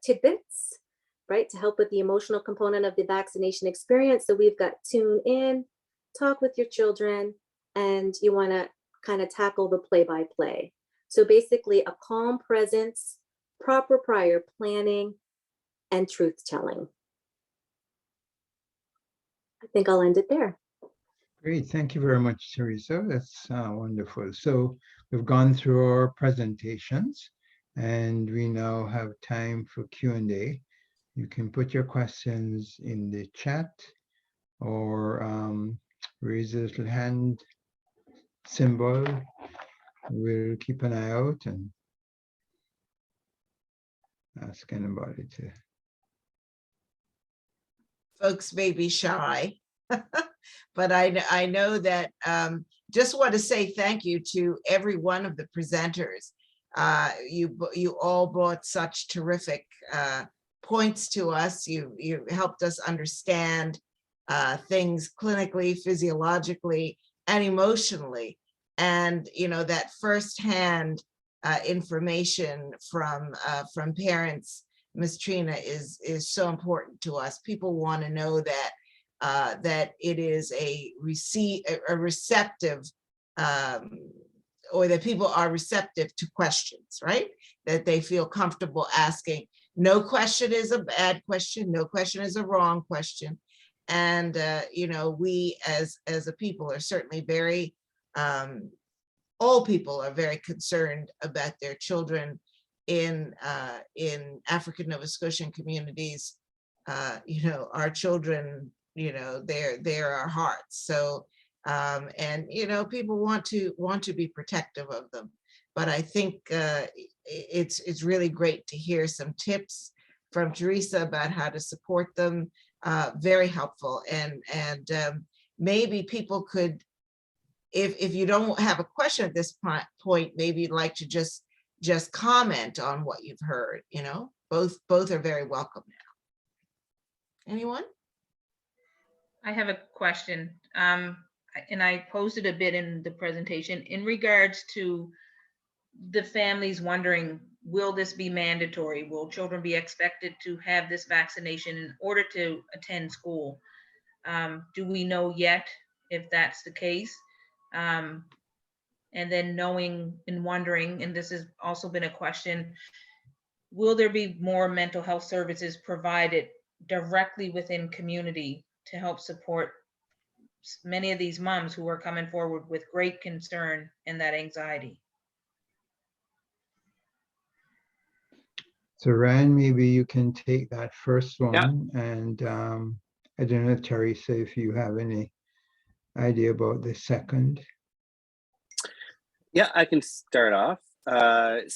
tidbits, right, to help with the emotional component of the vaccination experience. So we've got tune in, talk with your children, and you want to kind of tackle the play-by-play. So basically a calm presence, proper prior planning, and truth-telling. I think I'll end it there. Great, thank you very much, Teresa. That's wonderful. So we've gone through our presentations, and we now have time for Q&A. You can put your questions in the chat or raise a little hand symbol. We'll keep an eye out and ask anybody to. Folks may be shy, but I know that just want to say thank you to every one of the presenters. You all brought such terrific points to us. You helped us understand things clinically, physiologically, and emotionally. And that firsthand information from parents, Ms. Trina, is so important to us. People want to know that that it is a receptive, or that people are receptive to questions, right? That they feel comfortable asking. No question is a bad question. No question is a wrong question. And we as a people are certainly very, all people are very concerned about their children in African Nova Scotian communities. Our children, they're our hearts. So, and people want to be protective of them. But I think it's really great to hear some tips from Teresa about how to support them. Very helpful, and maybe people could, if you don't have a question at this point, maybe you'd like to just comment on what you've heard. Both are very welcome now. Anyone? I have a question, and I posted a bit in the presentation in regards to the families wondering, will this be mandatory? Will children be expected to have this vaccination in order to attend school? Do we know yet if that's the case? And then knowing and wondering, and this has also been a question, will there be more mental health services provided directly within community to help support many of these moms who are coming forward with great concern and that anxiety? So Ryan, maybe you can take that first one. Yeah. And I don't know, Teresa, if you have any idea about the second. Yeah, I can start off. At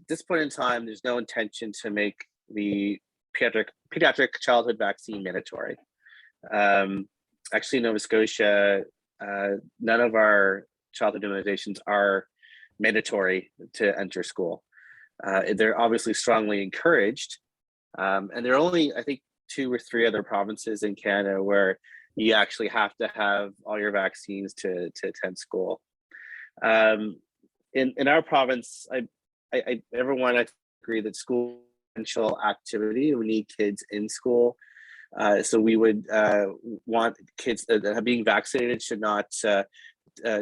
this point in time, there's no intention to make the pediatric childhood vaccine mandatory. Actually, in Nova Scotia, none of our childhood immunizations are mandatory to enter school. They're obviously strongly encouraged. And there are only, I think, 2 or 3 other provinces in Canada where you actually have to have all your vaccines to attend school. In our province, everyone I agree that school is an essential activity. We need kids in school. So we would want kids that being vaccinated should not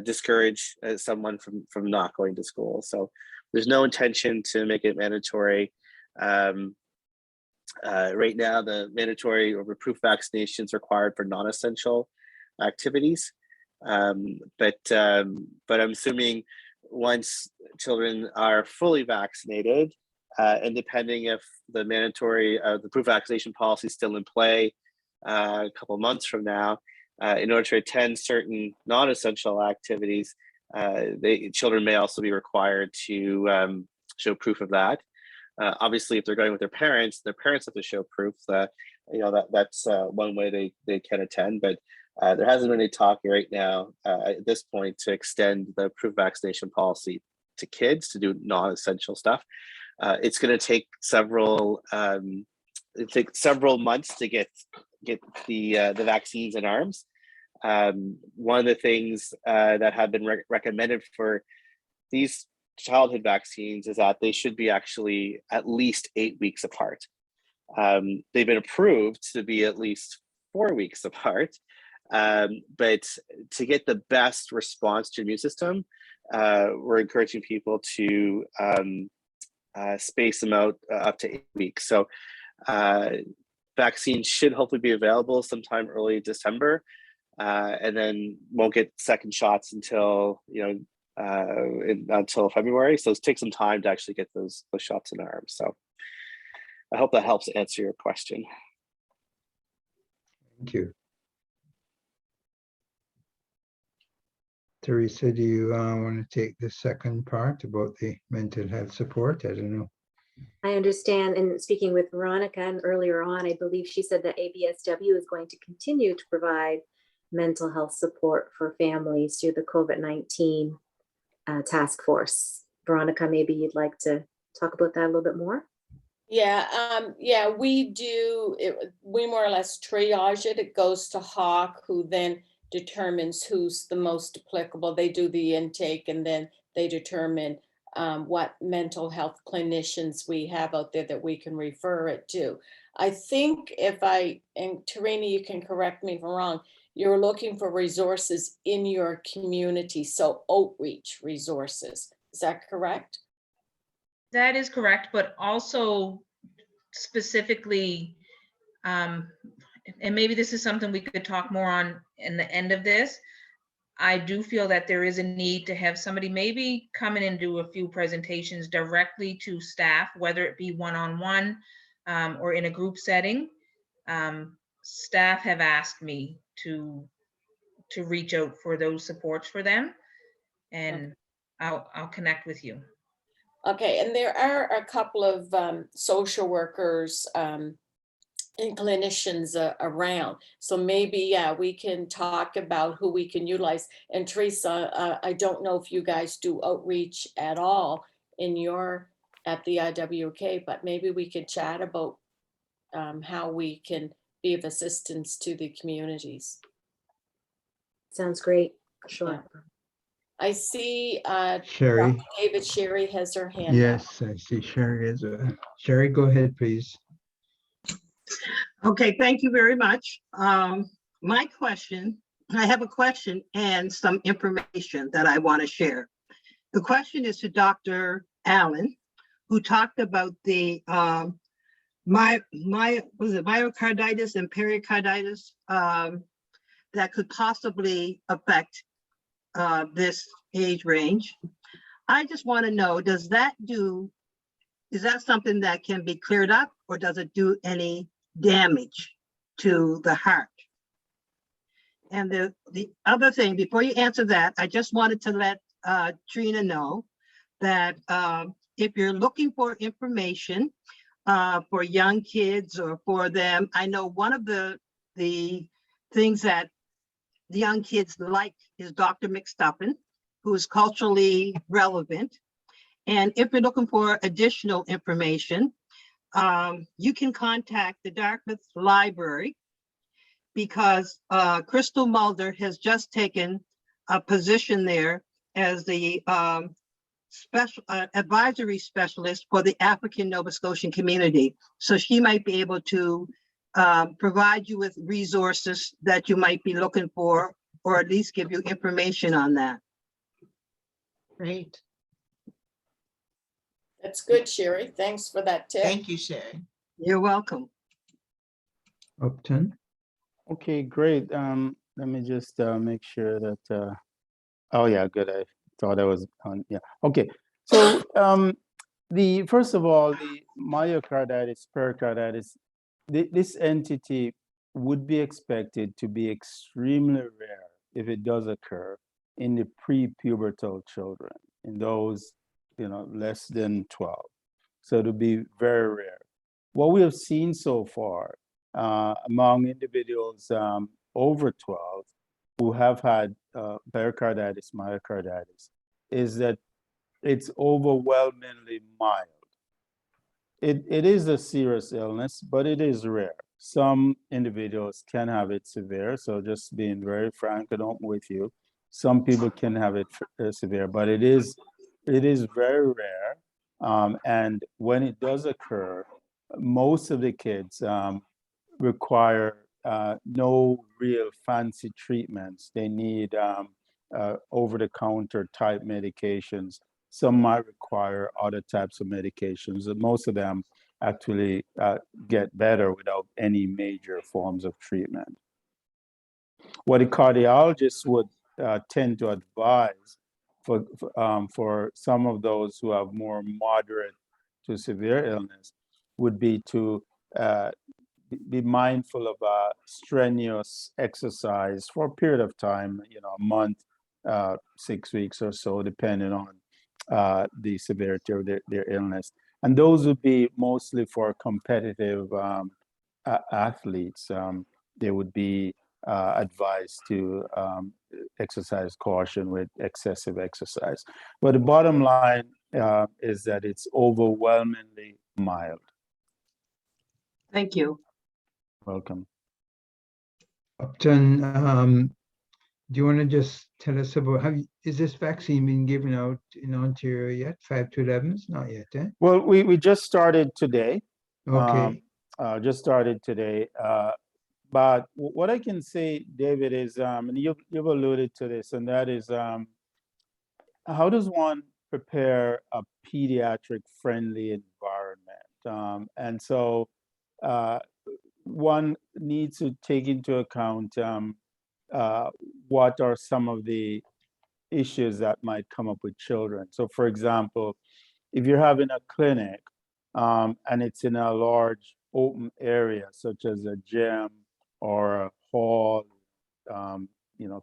discourage someone from not going to school. So there's no intention to make it mandatory. Right now, the mandatory or approved vaccinations required for non-essential activities. But I'm assuming once children are fully vaccinated, and depending if the mandatory, the approved vaccination policy is still in play a couple of months from now, in order to attend certain non-essential activities, children may also be required to show proof of that. Obviously, if they're going with their parents have to show proof that, that's one way they can attend. But there hasn't been any talk right now at this point to extend the approved vaccination policy to kids to do non-essential stuff. It's going to take several months to get the vaccines in arms. One of the things that have been recommended for these childhood vaccines is that they should be actually at least 8 weeks apart. They've been approved to be at least 4 weeks apart, but to get the best response to your immune system, we're encouraging people to space them out up to 8 weeks. So vaccines should hopefully be available sometime early December, and then won't get second shots until until February. So it takes some time to actually get those shots in our arms. So I hope that helps answer your question. Thank you. Teresa, do you want to take the second part about the mental health support? I don't know. I understand, and speaking with Veronica and earlier on, I believe she said that ABSW is going to continue to provide mental health support for families through the COVID-19 task force. Veronica, maybe you'd like to talk about that a little bit more? Yeah, we do. We more or less triage it. It goes to Hawk, who then determines who's the most applicable. They do the intake, and then they determine what mental health clinicians we have out there that we can refer it to. I think and Trina, you can correct me if I'm wrong, you're looking for resources in your community, so outreach resources. Is that correct? That is correct, but also specifically, and maybe this is something we could talk more on in the end of this. I do feel that there is a need to have somebody maybe come in and do a few presentations directly to staff, whether it be one-on-one or in a group setting. Staff have asked me to reach out for those supports for them, and I'll connect with you. Okay, and there are a couple of social workers and clinicians around. So maybe, we can talk about who we can utilize. And Teresa, I don't know if you guys do outreach at all at the IWK, but maybe we could chat about how we can be of assistance to the communities. Sounds great. Sure. Yeah. I see Sherry. Dr. David Sherry has her hand up. Yes, I see Sherry is. Sherry, go ahead, please. Okay, thank you very much. I have a question and some information that I want to share. The question is to Dr. Allen, who talked about the myocarditis and pericarditis that could possibly affect this age range. I just want to know, is that something that can be cleared up, or does it do any damage to the heart? And the other thing, before you answer that, I just wanted to let Trina know that if you're looking for information for young kids or for them, I know one of the things that the young kids like is Dr. McStuffin, who is culturally relevant. And if you're looking for additional information, you can contact the Dartmouth Library, because Crystal Mulder has just taken a position there as the special advisory specialist for the African Nova Scotian community. So she might be able to provide you with resources that you might be looking for, or at least give you information on that. Great. That's good, Sherry. Thanks for that tip. Thank you, Sherry. You're welcome. Upton. Okay, great. Let me just make sure that, oh yeah, good. I thought I was on, yeah. Okay, so first of all, the myocarditis, pericarditis, this entity would be expected to be extremely rare if it does occur in the pre-pubertal children, in those, less than 12. So it'll be very rare. What we have seen so far among individuals over 12 who have had pericarditis, myocarditis, is that it's overwhelmingly mild. It is a serious illness, but it is rare. Some individuals can have it severe. So just being very frank and open with you, some people can have it severe, but it is very rare. And when it does occur, most of the kids require no real fancy treatments. They need over-the-counter type medications. Some might require other types of medications, and most of them actually get better without any major forms of treatment. What a cardiologist would tend to advise for some of those who have more moderate to severe illness would be to be mindful of strenuous exercise for a period of time, a month, 6 weeks or so, depending on the severity of their illness. And those would be mostly for competitive athletes. They would be advised to exercise caution with excessive exercise. But the bottom line is that it's overwhelmingly mild. Thank you. Welcome. Upton, do you want to just tell us about is this vaccine being given out in Ontario yet? 5 to 11s? Not yet, eh? Well, we just started today. Okay. Just started today. But what I can say, David, is, and you've alluded to this, and that is, how does one prepare a pediatric-friendly environment? And so one needs to take into account what are some of the issues that might come up with children. So, for example, if you're having a clinic and it's in a large open area, such as a gym or a hall,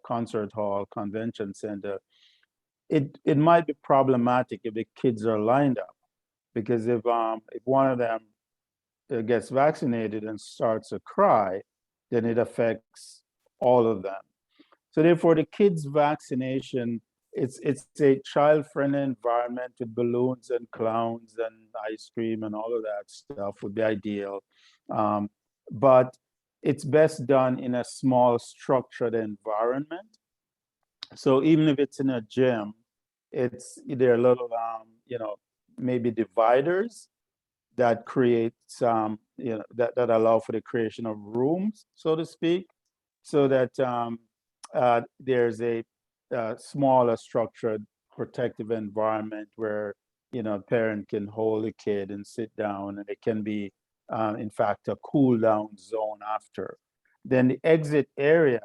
concert hall, convention center, it might be problematic if the kids are lined up, because if one of them gets vaccinated and starts to cry, then it affects all of them. So therefore, the kids' vaccination, it's a child-friendly environment with balloons and clowns and ice cream and all of that stuff would be ideal. But it's best done in a small, structured environment. So even if it's in a gym, there are little, maybe dividers that create some, that allow for the creation of rooms, so to speak, so that there's a smaller, structured, protective environment where, a parent can hold a kid and sit down, and it can be, in fact, a cool down zone after. Then the exit area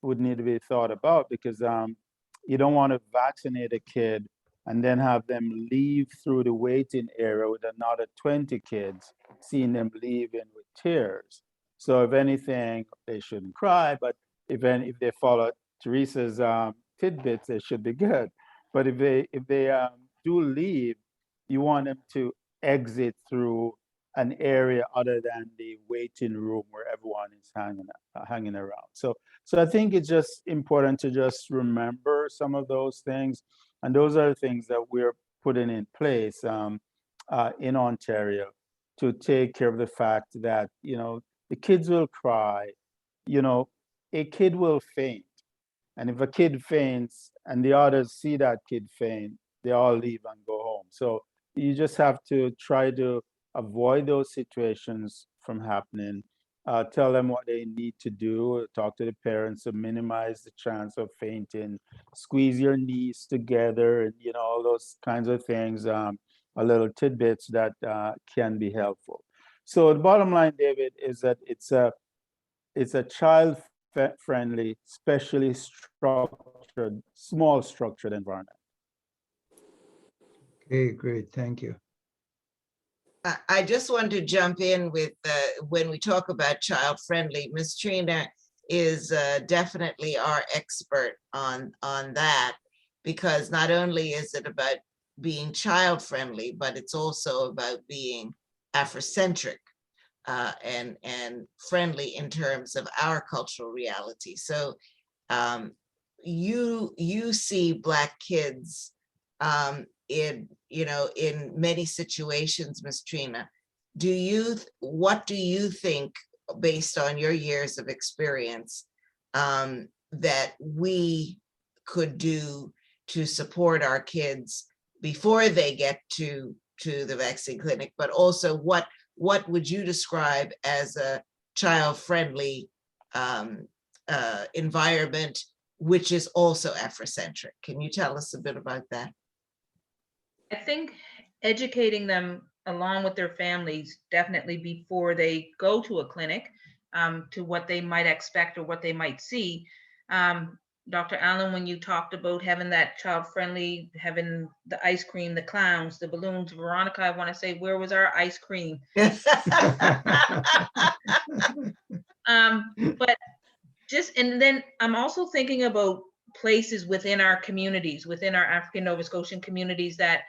would need to be thought about, because you don't want to vaccinate a kid and then have them leave through the waiting area with another 20 kids, seeing them leaving with tears. So if anything, they shouldn't cry, but if they follow Teresa's tidbits, they should be good. But if they do leave, you want them to exit through an area other than the waiting room where everyone is hanging around. So I think it's just important to just remember some of those things. And those are the things that we're putting in place in Ontario to take care of the fact that, the kids will cry, a kid will faint. And if a kid faints and the others see that kid faint, they all leave and go home. So you just have to try to avoid those situations from happening. Tell them what they need to do, talk to the parents to minimize the chance of fainting, squeeze your knees together, and all those kinds of things, a little tidbits that can be helpful. So the bottom line, David, is that it's a child-friendly, specially structured, small structured environment. Okay, great, thank you. I just want to jump in with when we talk about child-friendly, Ms. Trina is definitely our expert on that, because not only is it about being child friendly, but it's also about being Afrocentric and friendly in terms of our cultural reality. So you see Black kids in in many situations, Ms. Trina. What do you think, based on your years of experience, that we could do to support our kids before they get to the vaccine clinic, but also what would you describe as a child-friendly environment, which is also Afrocentric? Can you tell us a bit about that? I think educating them along with their families, definitely before they go to a clinic, to what they might expect or what they might see. Dr. Allen, when you talked about having that child-friendly, having the ice cream, the clowns, the balloons, Veronica, I want to say, where was our ice cream? But and then I'm also thinking about places within our communities, within our African Nova Scotian communities, that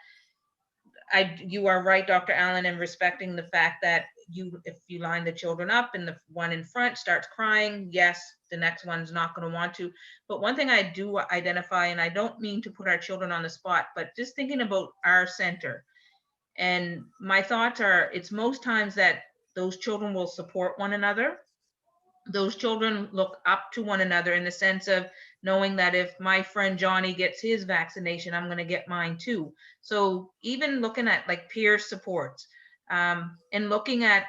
you are right, Dr. Allen, in respecting the fact that if you line the children up and the one in front starts crying, yes, the next one's not going to want to. But one thing I do identify, and I don't mean to put our children on the spot, but just thinking about our center, and my thoughts are, it's most times that those children will support one another. Those children look up to one another in the sense of knowing that if my friend Johnny gets his vaccination, I'm going to get mine too. So even looking at like peer supports, and looking at,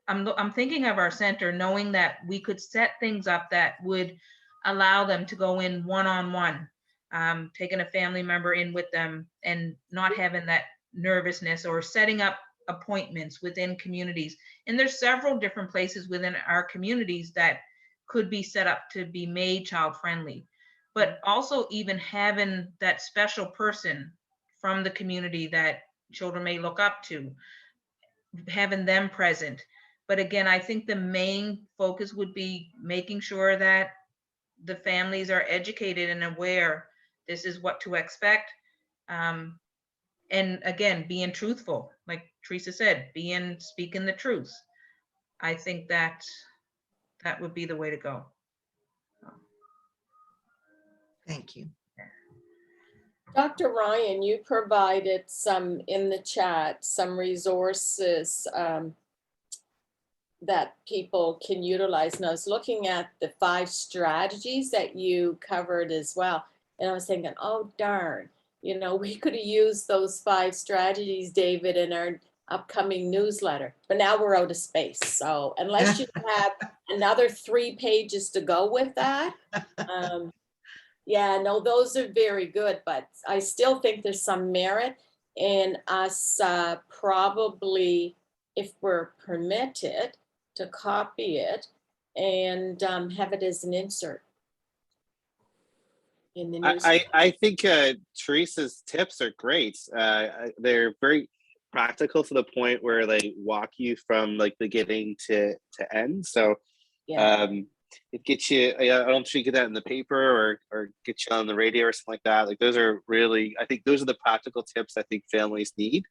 I'm thinking of our center, knowing that we could set things up that would allow them to go in one-on-one, taking a family member in with them and not having that nervousness, or setting up appointments within communities. And there's several different places within our communities that could be set up to be made child friendly, but also even having that special person from the community that children may look up to, having them present. But again, I think the main focus would be making sure that the families are educated and aware this is what to expect. And again, being truthful, like Teresa said, speaking the truth. I think that would be the way to go. Thank you. Dr. Ryan, you provided some in the chat, some resources that people can utilize. And I was looking at the 5 strategies that you covered as well. And I was thinking, oh, darn, we could have used those 5 strategies, David, in our upcoming newsletter, but now we're out of space. So unless you have another 3 pages to go with that, yeah, no, those are very good, but I still think there's some merit in us probably, if we're permitted, to copy it and have it as an insert in the news. I think Teresa's tips are great. They're very practical to the point where they walk you from like beginning to end. So Yeah. It gets you, I don't know if you get that in the paper or get you on the radio or something like that. Like those are really, I think those are the practical tips I think families need.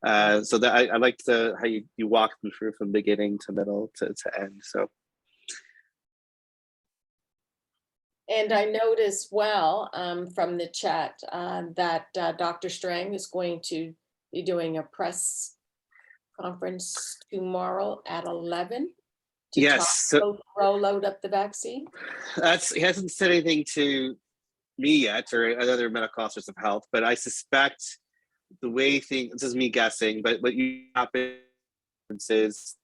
So that I like how you walk them through from beginning to middle to end. So. And I noticed from the chat that Dr. Strang is going to be doing a press conference tomorrow at 11. To yes, talk about rollout of the vaccine. He hasn't said anything to me yet or other medical officers of health, but I suspect the way things, this is me guessing, but what you happen is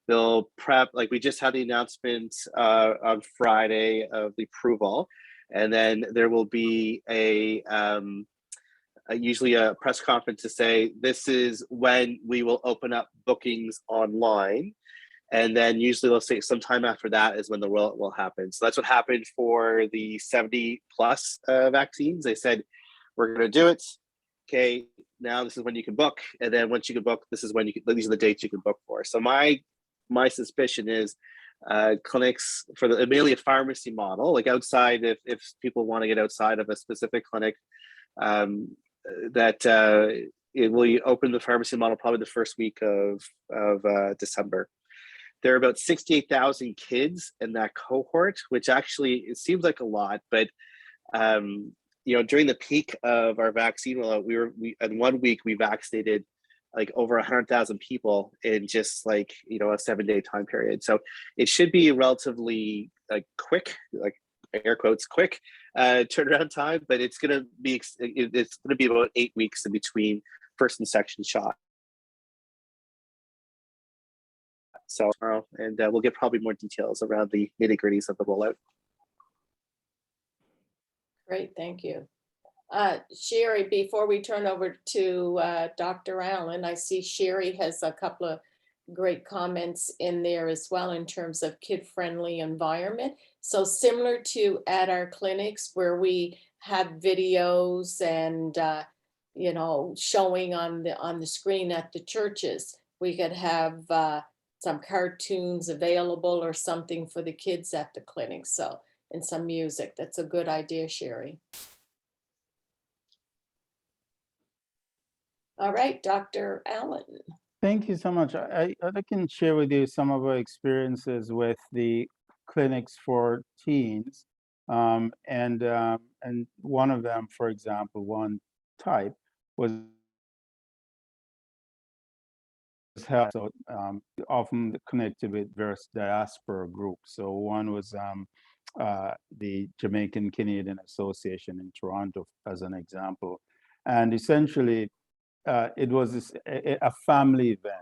they'll prep, like we just had the announcement on Friday of the approval, and then there will be usually a press conference to say this is when we will open up bookings online. And then usually they'll say sometime after that is when the rollout will happen. So that's what happened for the 70 plus vaccines. They said, we're going to do it. Okay, now this is when you can book. And then once you can book, this is when these are the dates you can book for. So my suspicion is clinics for the mainly a pharmacy model, like outside, if people want to get outside of a specific clinic, it will open the pharmacy model probably the first week of December. There are about 68,000 kids in that cohort, which actually, it seems like a lot, but during the peak of our vaccine rollout, in 1 week we vaccinated like over 100,000 people in just like a 7-day time period. So it should be a relatively quick, like air quotes quick turnaround time, but it's gonna be about 8 weeks in between first and second shot. So tomorrow, and we'll get probably more details around the nitty-gritties of the rollout. Great, thank you. Sherry, before we turn over to Dr. Allen, I see Sherry has a couple of great comments in there as well in terms of kid-friendly environment. So similar to at our clinics where we have videos and showing on the screen at the churches, we could have some cartoons available or something for the kids at the clinic. So, and some music. That's a good idea, Sherry. All right, Dr. Allen. Thank you so much. I can share with you some of our experiences with the clinics for teens. And one of them, for example, one type was health, so often connected with various diaspora groups. So one was the Jamaican Canadian Association in Toronto, as an example. And essentially, it was a family event,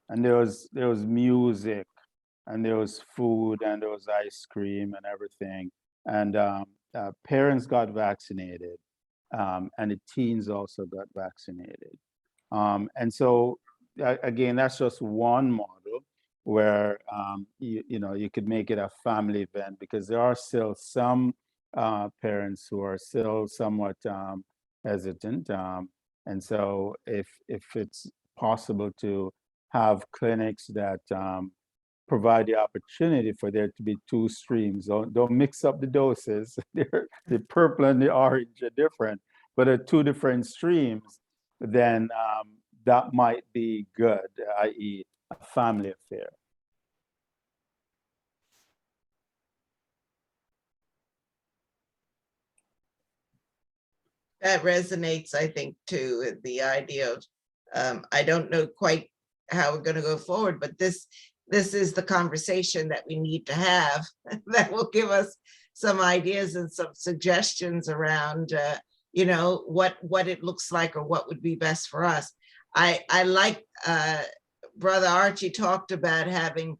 and there was music, and there was food, and there was ice cream and everything. And parents got vaccinated, and the teens also got vaccinated. And so again, that's just one model where you could make it a family event, because there are still some parents who are still somewhat hesitant. And so if it's possible to have clinics that provide the opportunity for there to be two streams, don't mix up the doses. The purple and the orange are different, but are two different streams, then that might be good, i.e. a family affair. That resonates, I think, too, the idea of, I don't know quite how we're going to go forward, but this is the conversation that we need to have that will give us some ideas and some suggestions around, what it looks like or what would be best for us. I like Brother Archie talked about having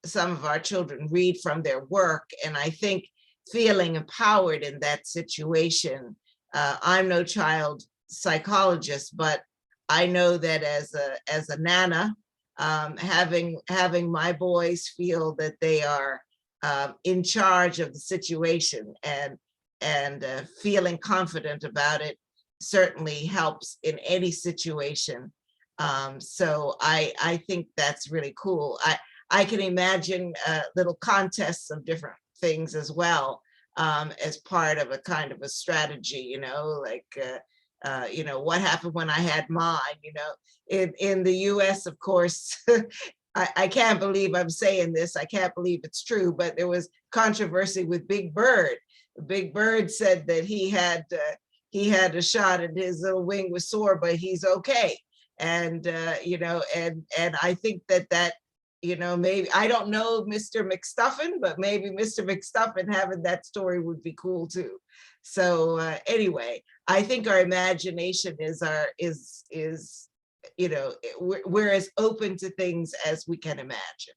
some of our children read from their work, and I think feeling empowered in that situation. I'm no child psychologist, but I know that as a nana, having my boys feel that they are in charge of the situation and feeling confident about it certainly helps in any situation. So I think that's really cool. I can imagine little contests of different things as well, as part of a kind of a strategy, what happened when I had mine, in the US, of course. I can't believe I'm saying this. I can't believe it's true, but there was controversy with Big Bird. Big Bird said that he had a shot and his little wing was sore, but he's okay. And, and I think that, maybe, I don't know Mr. McStuffin, but maybe Mr. McStuffin having that story would be cool too. So anyway, I think our imagination we're as open to things as we can imagine.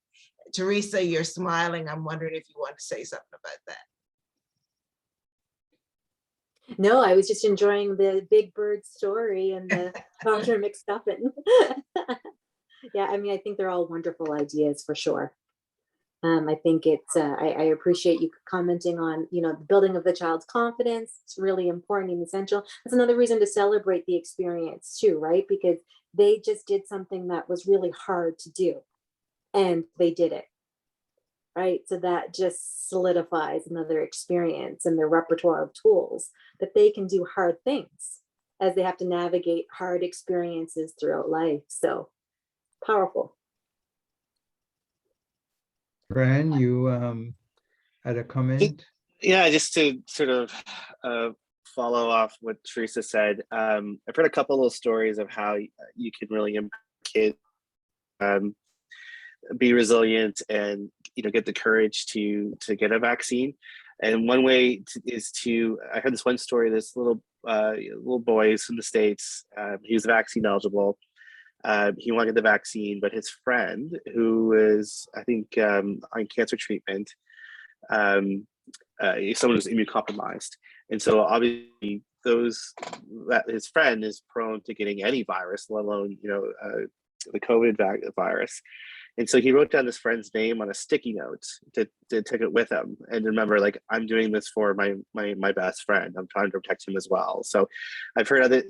Teresa, you're smiling. I'm wondering if you want to say something about that. No, I was just enjoying the Big Bird story and the Dr. McStuffin. Yeah, I mean, I think they're all wonderful ideas for sure. I think it's, I appreciate you commenting on, the building of the child's confidence. It's really important and essential. That's another reason to celebrate the experience too, right? Because they just did something that was really hard to do and they did it, right? So that just solidifies another experience in their repertoire of tools that they can do hard things. as they have to navigate hard experiences throughout life. So powerful. Brian, you had a comment? Yeah, just to sort of follow off what Teresa said. I've heard a couple of little stories of how you can really impact kids, be resilient, and get the courage to get a vaccine. And one way I heard this one story. This little boy is from the States. He was vaccine eligible. He wanted the vaccine, but his friend, who is, I think, on cancer treatment, someone who's immunocompromised, and so obviously that his friend is prone to getting any virus, let alone the COVID virus. And so he wrote down his friend's name on a sticky note to take it with him, and remember, like, I'm doing this for my best friend. I'm trying to protect him as well. So I've heard other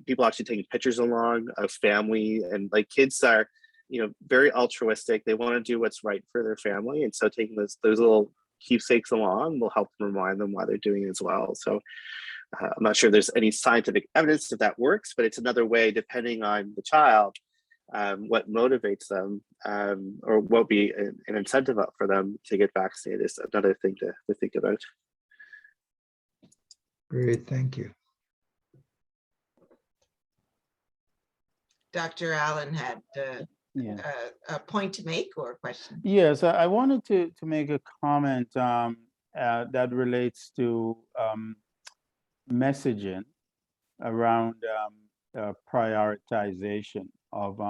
people actually taking pictures along of family, and like kids are very altruistic. They want to do what's right for their family, and so taking those little keepsakes along will help them, remind them why they're doing it as well. So I'm not sure there's any scientific evidence that works, but it's another way, depending on the child, what motivates them, or what be an incentive up for them to get vaccinated is another thing to think about. Great, thank you. Dr. Allen had Yeah. a point to make or a question. Yes, I wanted to make a comment that relates to messaging around prioritization of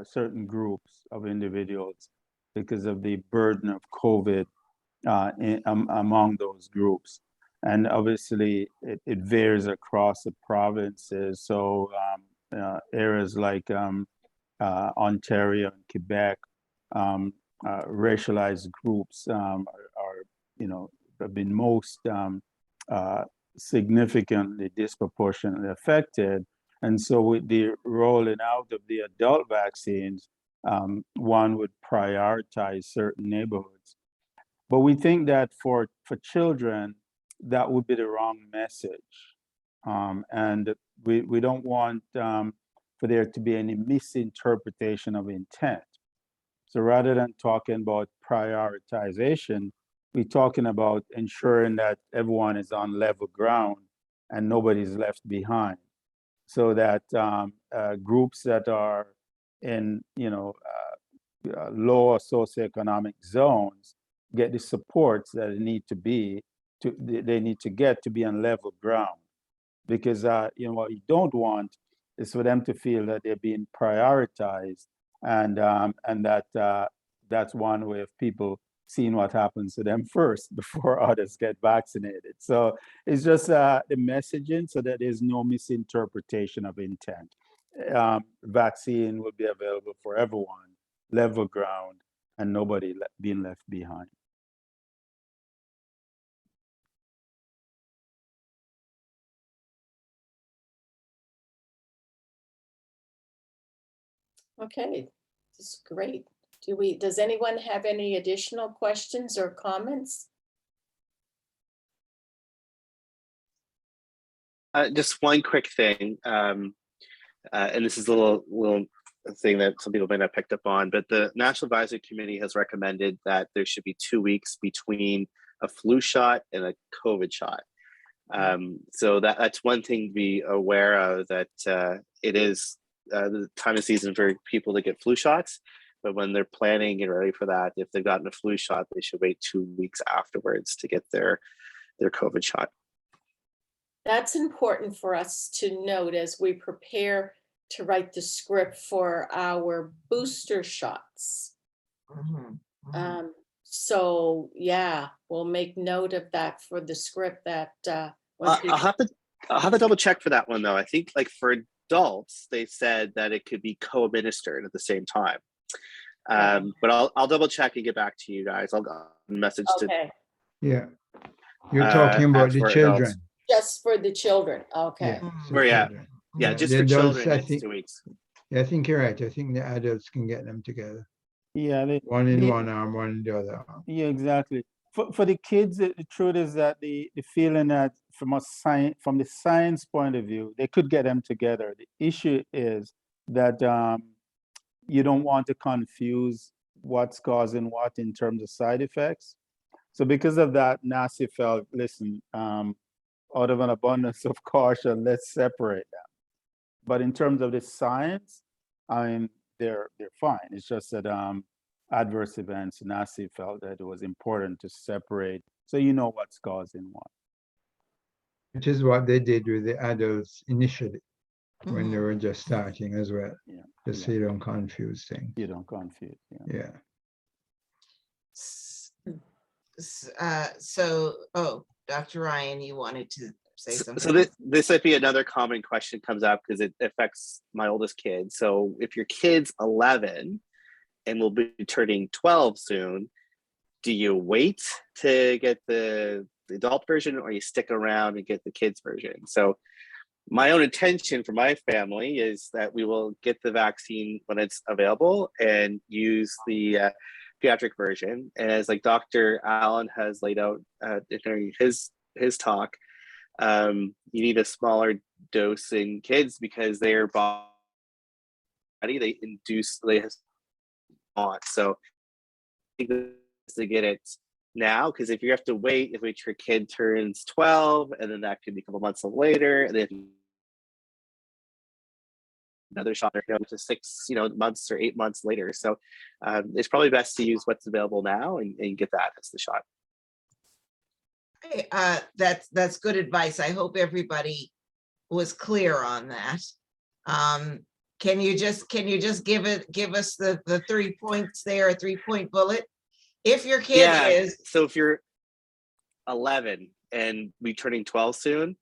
certain groups of individuals because of the burden of COVID among those groups. And obviously it varies across the provinces. So areas like Ontario and Quebec, racialized groups have been most significantly disproportionately affected. And so with the rolling out of the adult vaccines, one would prioritize certain neighborhoods. But we think that for children, that would be the wrong message. And we don't want for there to be any misinterpretation of intent. So rather than talking about prioritization, we're talking about ensuring that everyone is on level ground and nobody's left behind, so that groups that are in lower socioeconomic zones get the supports that they need to get to be on level ground. Because what you don't want is for them to feel that they're being prioritized, and that that's one way of people seeing what happens to them first before others get vaccinated. So it's just the messaging, so that there's no misinterpretation of intent. Vaccine will be available for everyone, level ground, and nobody being left behind. Okay, this is great. Does anyone have any additional questions or comments? Just one quick thing, and this is a little thing that some people might not have picked up on, but the National Advisory Committee has recommended that there should be 2 weeks between a flu shot and a COVID shot. So that's one thing to be aware of, that it is the time of season for people to get flu shots, but when they're planning and ready for that, if they've gotten a flu shot, they should wait 2 weeks afterwards to get their COVID shot. That's important for us to note as we prepare to write the script for our booster shots. So yeah, we'll make note of that for the script. That I'll have to double check for that one though. I think like for adults, they said that it could be co-administered at the same time. But I'll double check and get back to you guys. I'll message okay. Yeah, you're talking about the children. Adults. Just for the children. Okay. Yeah, Where you at? children. Yeah, just the for adults, children, I it's think, 2 weeks. Yeah, I think you're right. I think the adults can get them together. Yeah, One in one arm, one in the other arm. yeah, exactly. For the kids, the truth is that the feeling that from the science point of view, they could get them together. The issue is that you don't want to confuse what's causing what in terms of side effects. So because of that, NACI felt, listen, out of an abundance of caution, let's separate them. But in terms of the science, I mean, they're fine. It's just that adverse events, NACI felt that it was important to separate so you know what's causing what. Which is what they did with the adults initially when they Mhm. were just starting as well. Yeah, Just so you don't confuse things. you don't confuse. Yeah. Yeah. Oh, Dr. Ryan, you wanted to say something? So this might be another common question comes up because it affects my oldest kid. So if your kid's 11 and will be turning 12 soon, do you wait to get the adult version or you stick around and get the kids version? So my own intention for my family is that we will get the vaccine when it's available and use the pediatric version. And as like Dr. Allen has laid out during his talk, you need a smaller dose in kids because their body, they have on. So I think to get it now, because if you have to wait, if your kid turns 12 and then that could be a couple months later, and then another shot to 6 months or 8 months later. So it's probably best to use what's available now and get that as the shot. Hey, that's good advice. I hope everybody was clear on that. Can you just give us the 3 points there, a 3-point bullet? If your kid is, so if you're 11 and we turning 12 soon,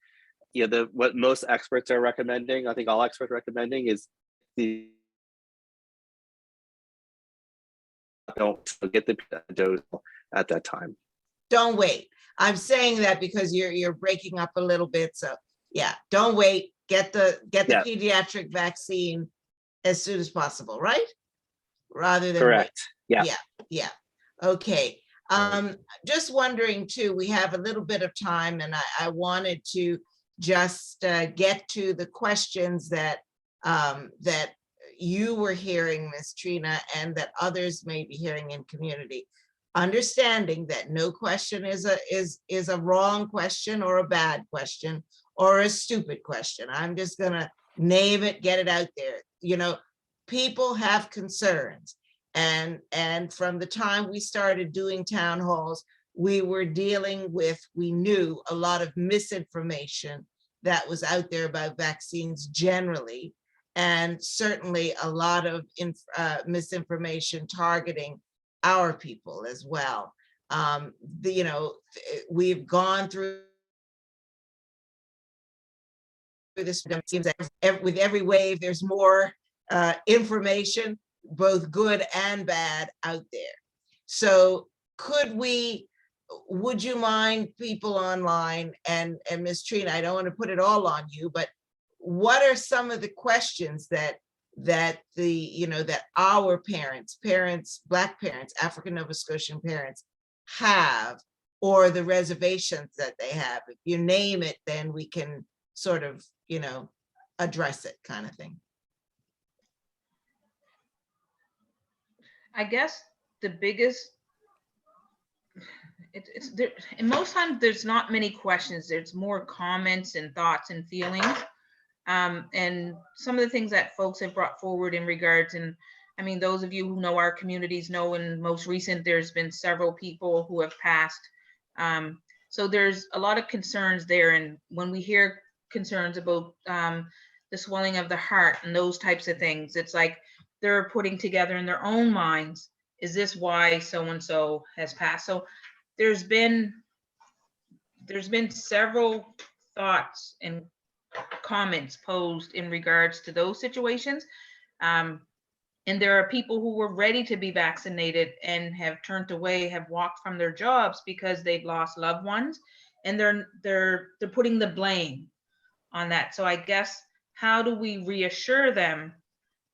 what most experts are recommending, I think all experts are recommending, is don't get the dose at that time. Don't wait. I'm saying that because you're breaking up a little bit. So yeah, don't wait. Get the pediatric vaccine as soon as possible, right? Rather than correct. Wait. Yeah. Okay. Just wondering too, we have a little bit of time and I wanted to just get to the questions that that you were hearing, Ms. Trina, and that others may be hearing in community. Understanding that no question is a wrong question or a bad question or a stupid question. I'm just gonna name it, get it out there. People have concerns. And from the time we started doing town halls, we were dealing with, we knew a lot of misinformation that was out there about vaccines generally, and certainly a lot of misinformation targeting our people as well. We've gone through this, with every wave, there's more information, both good and bad, out there. So would you mind, people online, and Ms. Trina, I don't want to put it all on you, but what are some of the questions that our parents, Black parents, African Nova Scotian parents have, or the reservations that they have? If you name it, then we can sort of, address it, kind of thing. I guess the biggest, it's there, and most times there's not many questions. There's more comments and thoughts and feelings. And some of the things that folks have brought forward in regards, and I mean, those of you who know our communities know, in most recent, there's been several people who have passed. So there's a lot of concerns there. And when we hear concerns about the swelling of the heart and those types of things, it's like they're putting together in their own minds, is this why so-and-so has passed? So there's been several thoughts and comments posed in regards to those situations. And there are people who were ready to be vaccinated and have turned away, have walked from their jobs because they've lost loved ones, and they're putting the blame on that. So I guess, how do we reassure them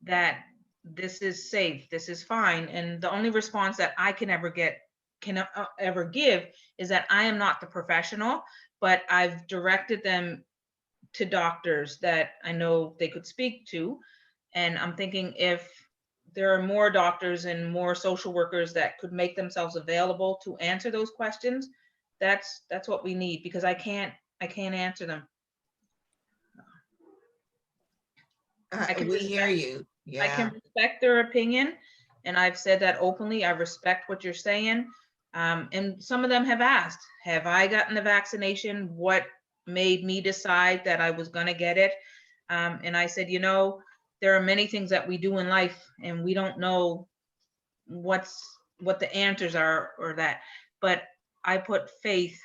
that this is safe, this is fine? And the only response that I can ever get can ever give is that I am not the professional, but I've directed them to doctors that I know they could speak to. And I'm thinking if there are more doctors and more social workers that could make themselves available to answer those questions, that's what we need, because I can't answer them. I can We hear respect- you. I can Yeah. respect their opinion, and I've said that openly. I respect what you're saying. And some of them have asked, have I gotten the vaccination? What made me decide that I was going to get it? And I said, there are many things that we do in life, and we don't know what the answers are or that. But I put faith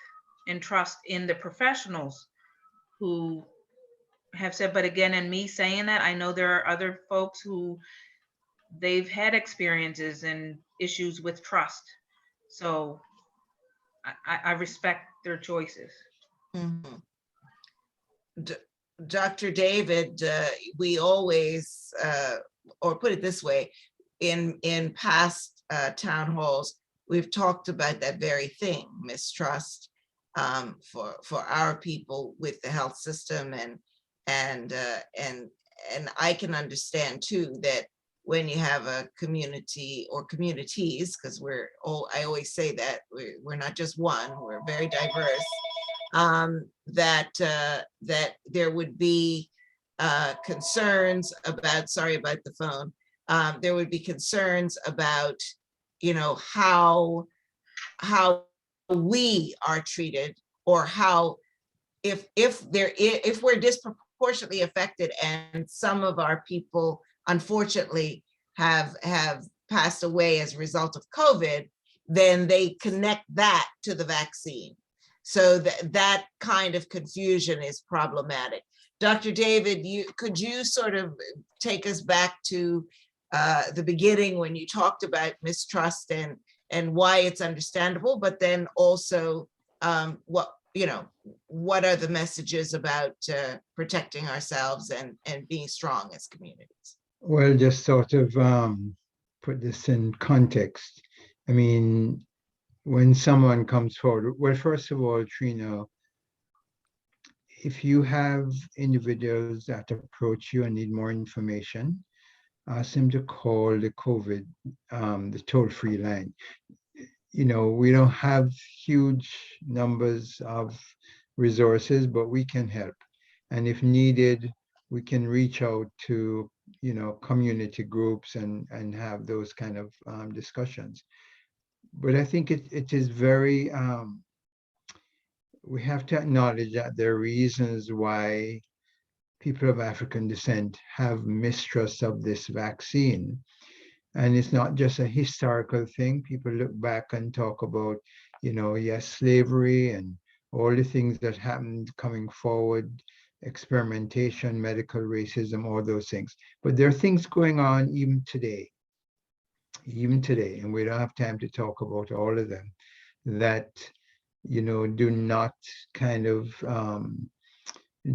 and trust in the professionals who have said, but again, in me saying that, I know there are other folks who they've had experiences and issues with trust. So I respect their choices. Mhm. Dr. David, we always, or put it this way, in past town halls, we've talked about that very thing, mistrust for our people with the health system, and I can understand too that when you have a community or communities, because I always say that we're not just one, we're very diverse, that there would be concerns about, sorry about the phone, there would be concerns about, how we are treated, or how if we're disproportionately affected, and some of our people unfortunately have passed away as a result of COVID, then they connect that to the vaccine. So that kind of confusion is problematic. Dr. David, could you sort of take us back to the beginning when you talked about mistrust and why it's understandable, but then also what are the messages about protecting ourselves and being strong as communities? Well, just sort of put this in context. I mean, when someone comes forward, well, first of all, Trina, if you have individuals that approach you and need more information, ask them to call the COVID, the toll-free line. We don't have huge numbers of resources, but we can help. And if needed, we can reach out to, community groups and have those kind of discussions. But I think it is very, we have to acknowledge that there are reasons why people of African descent have mistrust of this vaccine. And it's not just a historical thing. People look back and talk about, yes, slavery and all the things that happened coming forward, experimentation, medical racism, all those things. But there are things going on even today, and we don't have time to talk about all of them, that, do not kind of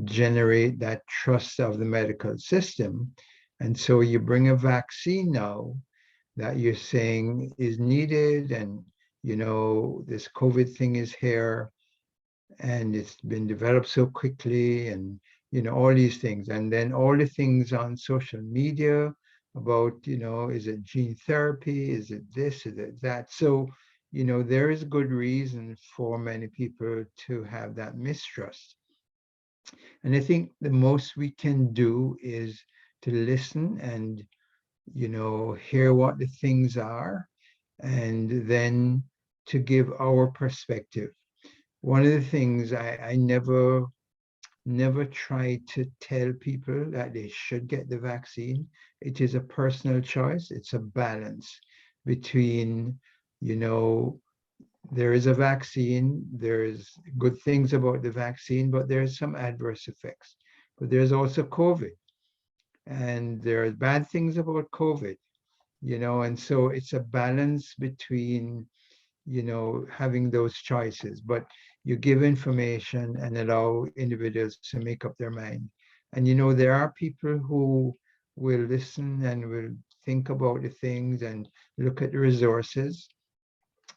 generate that trust of the medical system. And so you bring a vaccine now that you're saying is needed, and this COVID thing is here, and it's been developed so quickly, and all these things, and then all the things on social media about is it gene therapy, is it this, is it that? So there is good reason for many people to have that mistrust. And I think the most we can do is to listen and hear what the things are, and then to give our perspective. One of the things I never try to tell people that they should get the vaccine. It is a personal choice. It's a balance between, there is a vaccine, there's good things about the vaccine, but there's some adverse effects. But there's also COVID, and there are bad things about COVID, and so it's a balance between, having those choices, but you give information and allow individuals to make up their mind. And, there are people who will listen and will think about the things and look at the resources.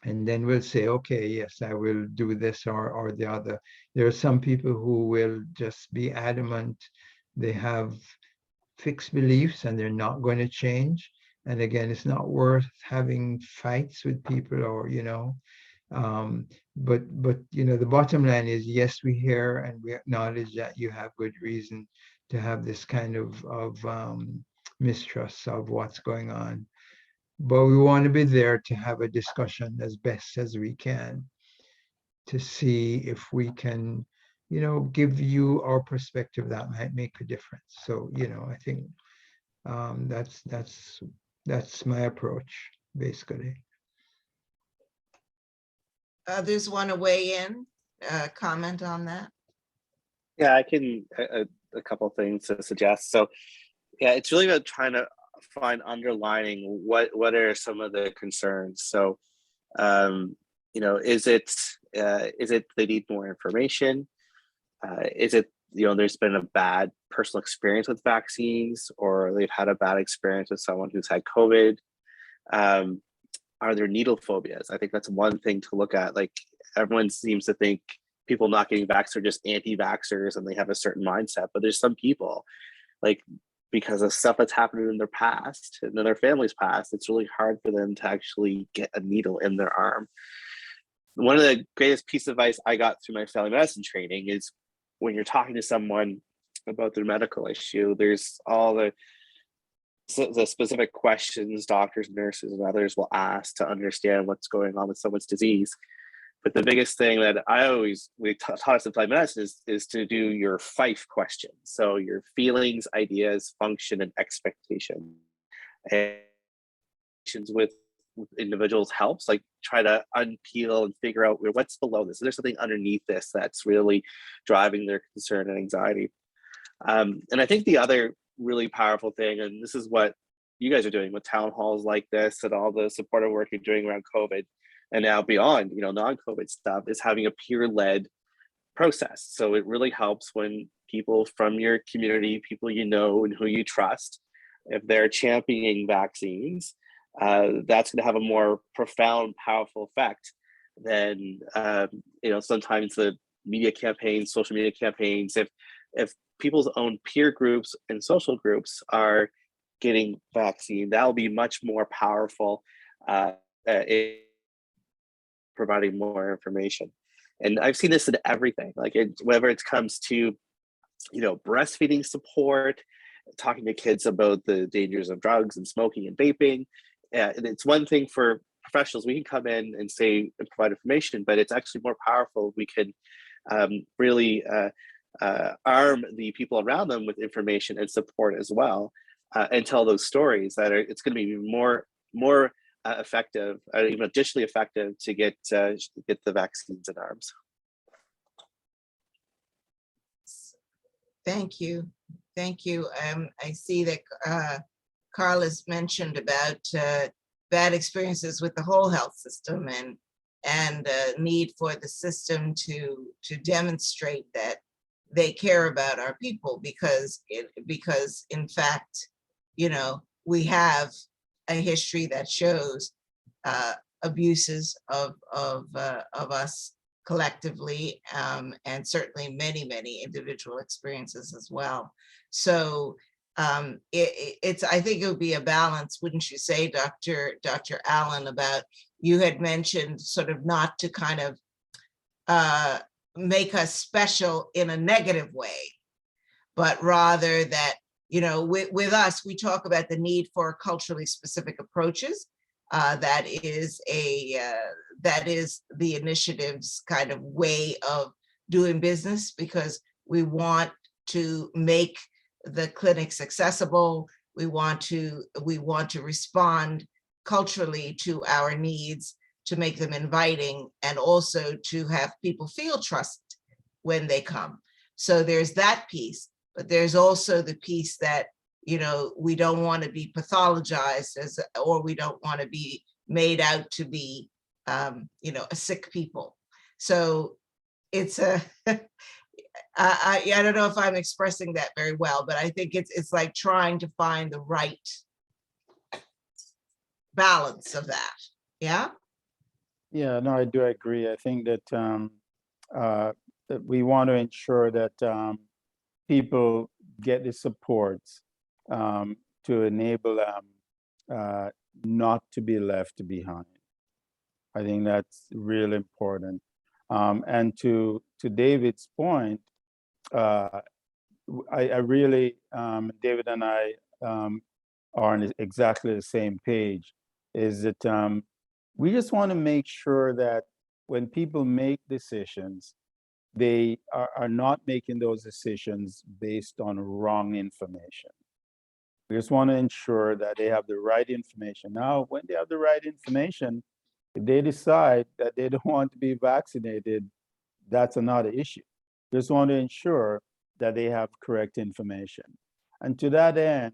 And then we'll say, okay, yes, I will do this or the other. There are some people who will just be adamant. They have fixed beliefs and they're not going to change. And again, it's not worth having fights with people or, but the bottom line is, yes, we hear and we acknowledge that you have good reason to have this kind of mistrust of what's going on. But we want to be there to have a discussion as best as we can to see if we can, give you our perspective that might make a difference. So, I think that's my approach, basically. Others want to weigh in, comment on that? Yeah, I can, a couple of things to suggest. So yeah, it's really about trying to find underlining what are some of the concerns. So, is it they need more information? Is it, there's been a bad personal experience with vaccines, or they've had a bad experience with someone who's had COVID? Are there needle phobias? I think that's one thing to look at. Like, everyone seems to think people not getting vaxxed are just anti-vaxxers and they have a certain mindset, but there's some people, like, because of stuff that's happened in their past and in their family's past, it's really hard for them to actually get a needle in their arm. One of the greatest pieces of advice I got through my family medicine training is, when you're talking to someone about their medical issue, there's all the specific questions doctors, nurses, and others will ask to understand what's going on with someone's disease. But the biggest thing that we taught us in family medicine is to do your FIFE questions. So your feelings, ideas, function, and expectation. And with individuals helps, like, try to unpeel and figure out what's below this. Is there something underneath this that's really driving their concern and anxiety? And I think the other really powerful thing, and this is what you guys are doing with town halls like this and all the supportive work you're doing around COVID and now beyond, non-COVID stuff, is having a peer-led process. So it really helps when people from your community, people you know and who you trust, if they're championing vaccines, that's going to have a more profound, powerful effect than sometimes the media campaigns, social media campaigns. If people's own peer groups and social groups are getting vaccine, that will be much more powerful in providing more information. And I've seen this in everything, like whether it comes to breastfeeding support, talking to kids about the dangers of drugs and smoking and vaping. And it's one thing for professionals, we can come in and say and provide information, but it's actually more powerful. We can really arm the people around them with information and support as well, and tell those stories that it's going to be more effective, even additionally effective, to get the vaccines in arms. Thank you. I see that Carla's mentioned about bad experiences with the whole health system and need for the system to demonstrate that they care about our people, because in fact, we have a history that shows abuses of us collectively, and certainly many individual experiences as well. So I think it would be a balance, wouldn't you say, Dr. Allen, about, you had mentioned sort of not to kind of make us special in a negative way, but rather that, with us, we talk about the need for culturally specific approaches. That is the initiative's kind of way of doing business, because we want to make the clinics accessible. We want to respond culturally to our needs, to make them inviting, and also to have people feel trust when they come. So there's that piece, but there's also the piece that, we don't want to be pathologized or we don't want to be made out to be, a sick people. So it's I don't know if I'm expressing that very well, but I think it's like trying to find the right balance of that. Yeah. Yeah, no, I do agree. I think that that we want to ensure that people get the supports to enable them not to be left behind. I think that's really important. And to David's point, I really, David and I are on exactly the same page, is that we just want to make sure that when people make decisions, they are not making those decisions based on wrong information. We just want to ensure that they have the right information. Now, when they have the right information, if they decide that they don't want to be vaccinated, that's another issue. Just want to ensure that they have correct information. And to that end,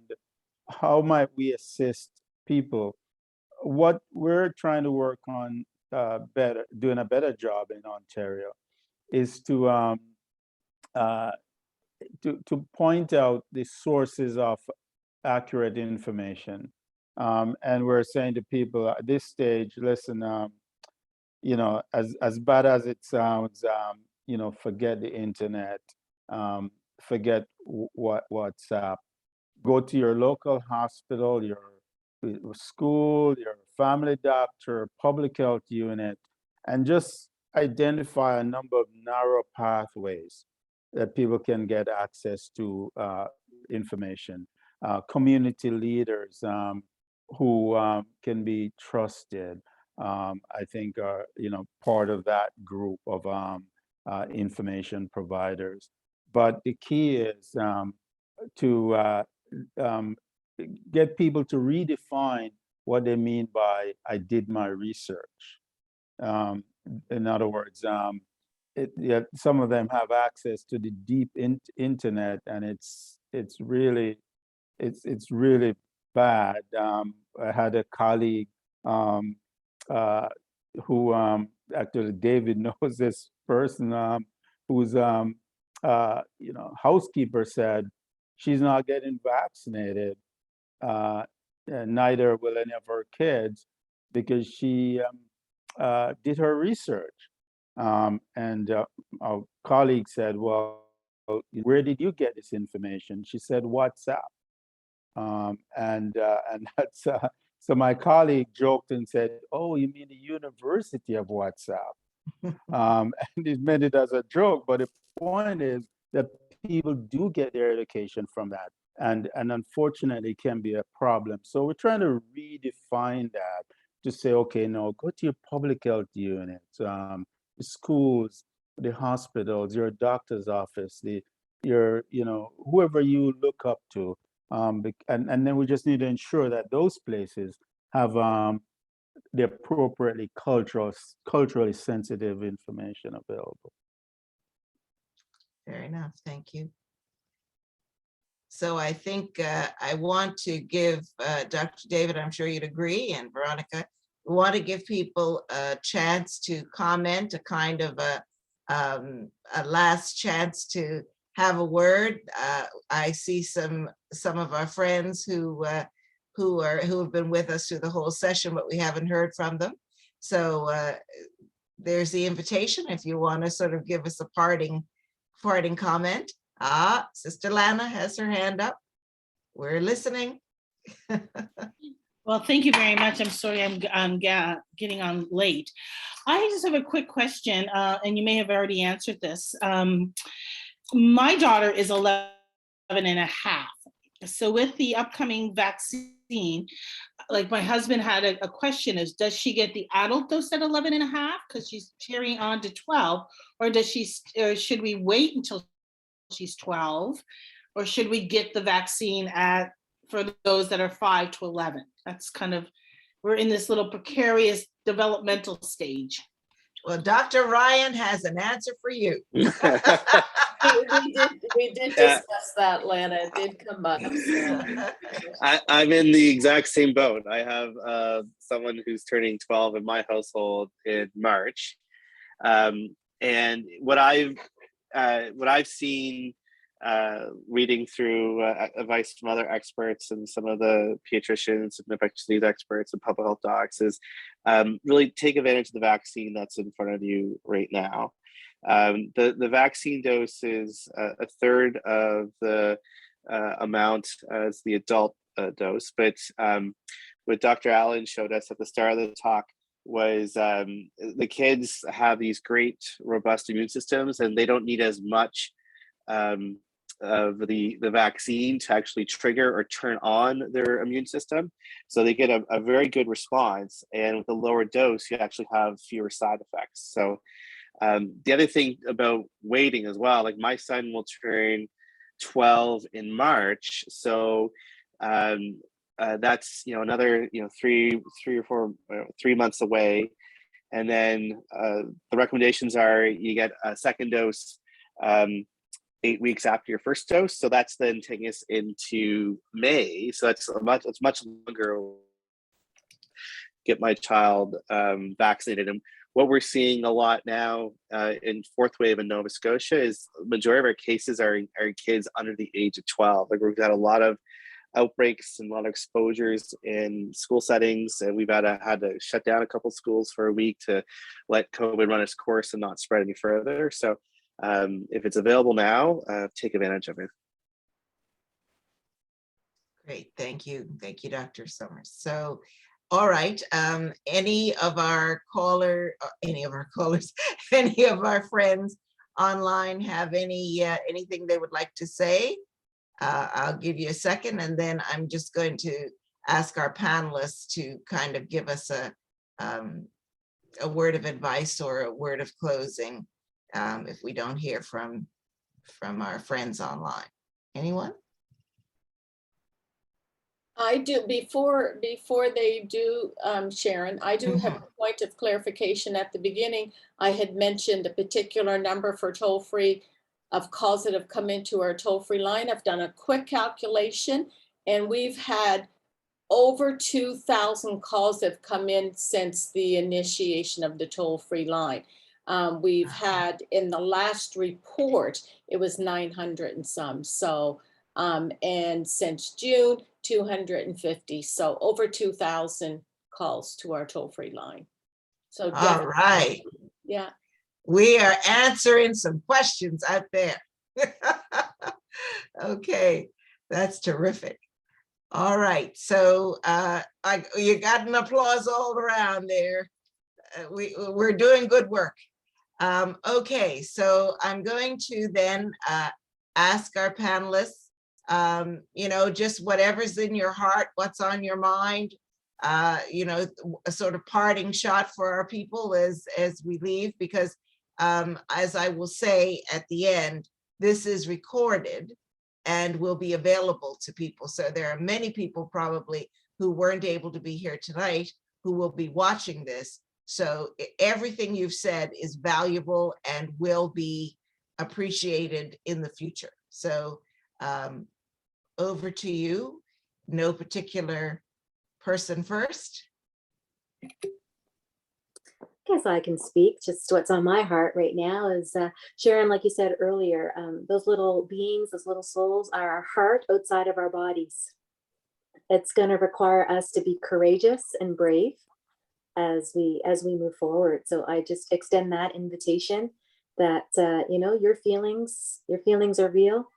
how might we assist people? What we're trying to work on doing a better job in Ontario is to point out the sources of accurate information. And we're saying to people at this stage, listen, you know, as bad as it sounds, you know, forget the internet, forget WhatsApp. Go to your local hospital, your school, your family doctor, public health unit, and just identify a number of narrow pathways that people can get access to information. Community leaders who can be trusted, I think are, you know, part of that group of information providers. But the key is to get people to redefine what they mean by "I did my research." In other words, yeah, some of them have access to the deep internet, and it's really bad. I had a colleague who actually David knows this person whose you know, housekeeper said she's not getting vaccinated. And neither will any of her kids, because she did her research. And our colleague said, well, where did you get this information? She said, WhatsApp. And that's, so my colleague joked and said, oh, you mean the University of WhatsApp? And he meant it as a joke, but the point is that people do get their education from that. And unfortunately it can be a problem. So we're trying to redefine that to say, okay, no, go to your public health units, the schools, the hospitals, your doctor's office, your, you know, whoever you look up to. And then we just need to ensure that those places have the appropriately culturally sensitive information available. Fair enough. Thank you. So I think I want to give Dr. David, I'm sure you'd agree, and Veronica, we want to give people a chance to comment, a kind of a last chance to have a word. I see some of our friends who have been with us through the whole session, but we haven't heard from them. So there's the invitation if you want to sort of give us a parting comment. Sister Lana has her hand up. We're listening. Well, thank you very much. I'm sorry I'm getting on late. I just have a quick question, and you may have already answered this. My daughter is 11 and a half. So with the upcoming vaccine, like my husband had a question is, does she get the adult dose at 11 and a half? Because she's carrying on to 12, or should we wait until she's 12, or should we get the vaccine for those that are 5 to 11? That's kind of, we're in this little precarious developmental stage. Well, Dr. Ryan has an answer for you. We did discuss that, Lana. It did come up. So. I'm in the exact same boat. I have someone who's turning 12 in my household in March, and what I've seen reading through advice from other experts and some of the pediatricians and infectious disease experts and public health docs is really take advantage of the vaccine that's in front of you right now. The vaccine dose is a third of the amount as the adult dose, but what Dr. Allen showed us at the start of the talk was the kids have these great robust immune systems, and they don't need as much of the vaccine to actually trigger or turn on their immune system. So they get a very good response, and with a lower dose, you actually have fewer side effects. So the other thing about waiting as well, like my son will turn 12 in March, so that's another 3 or 4 3 months away, and then the recommendations are you get a second dose 8 weeks after your first dose, so that's then taking us into May, so it's much longer to get my child vaccinated. And what we're seeing a lot now in fourth wave in Nova Scotia is the majority of our cases are kids under the age of 12. Like we've got a lot of outbreaks and a lot of exposures in school settings, and we've had to shut down a couple schools for a week to let COVID run its course and not spread any further. So if it's available now, take advantage of it. Great, thank you, Dr. Sommers. So, all right, any of our friends online have anything they would like to say? I'll give you a second, and then I'm just going to ask our panelists to kind of give us a word of advice or a word of closing if we don't hear from our friends online. Anyone? I do, before they do, Sharon, I do have a point of clarification. At the beginning, I had mentioned a particular number for toll-free of calls that have come into our toll-free line. I've done a quick calculation, and we've had over 2,000 calls that have come in since the initiation of the toll-free line. We've had, in the last report, it was 900 and some. So, and since June, 250. So over 2,000 calls to our toll-free line. So all right. Yeah. We are answering some questions out there. Okay, that's terrific. All right, so you got an applause all around there. We're doing good work. Okay, so I'm going to then ask our panelists, just whatever's in your heart, what's on your mind, a sort of parting shot for our people as we leave, because as I will say at the end, this is recorded and will be available to people. So there are many people probably who weren't able to be here tonight who will be watching this. So everything you've said is valuable and will be appreciated in the future. So over to you. No particular person first. I guess I can speak. Just what's on my heart right now is, Sharon, like you said earlier, those little beings, those little souls are our heart outside of our bodies. It's going to require us to be courageous and brave as we move forward. So I just extend that invitation that, your feelings are real.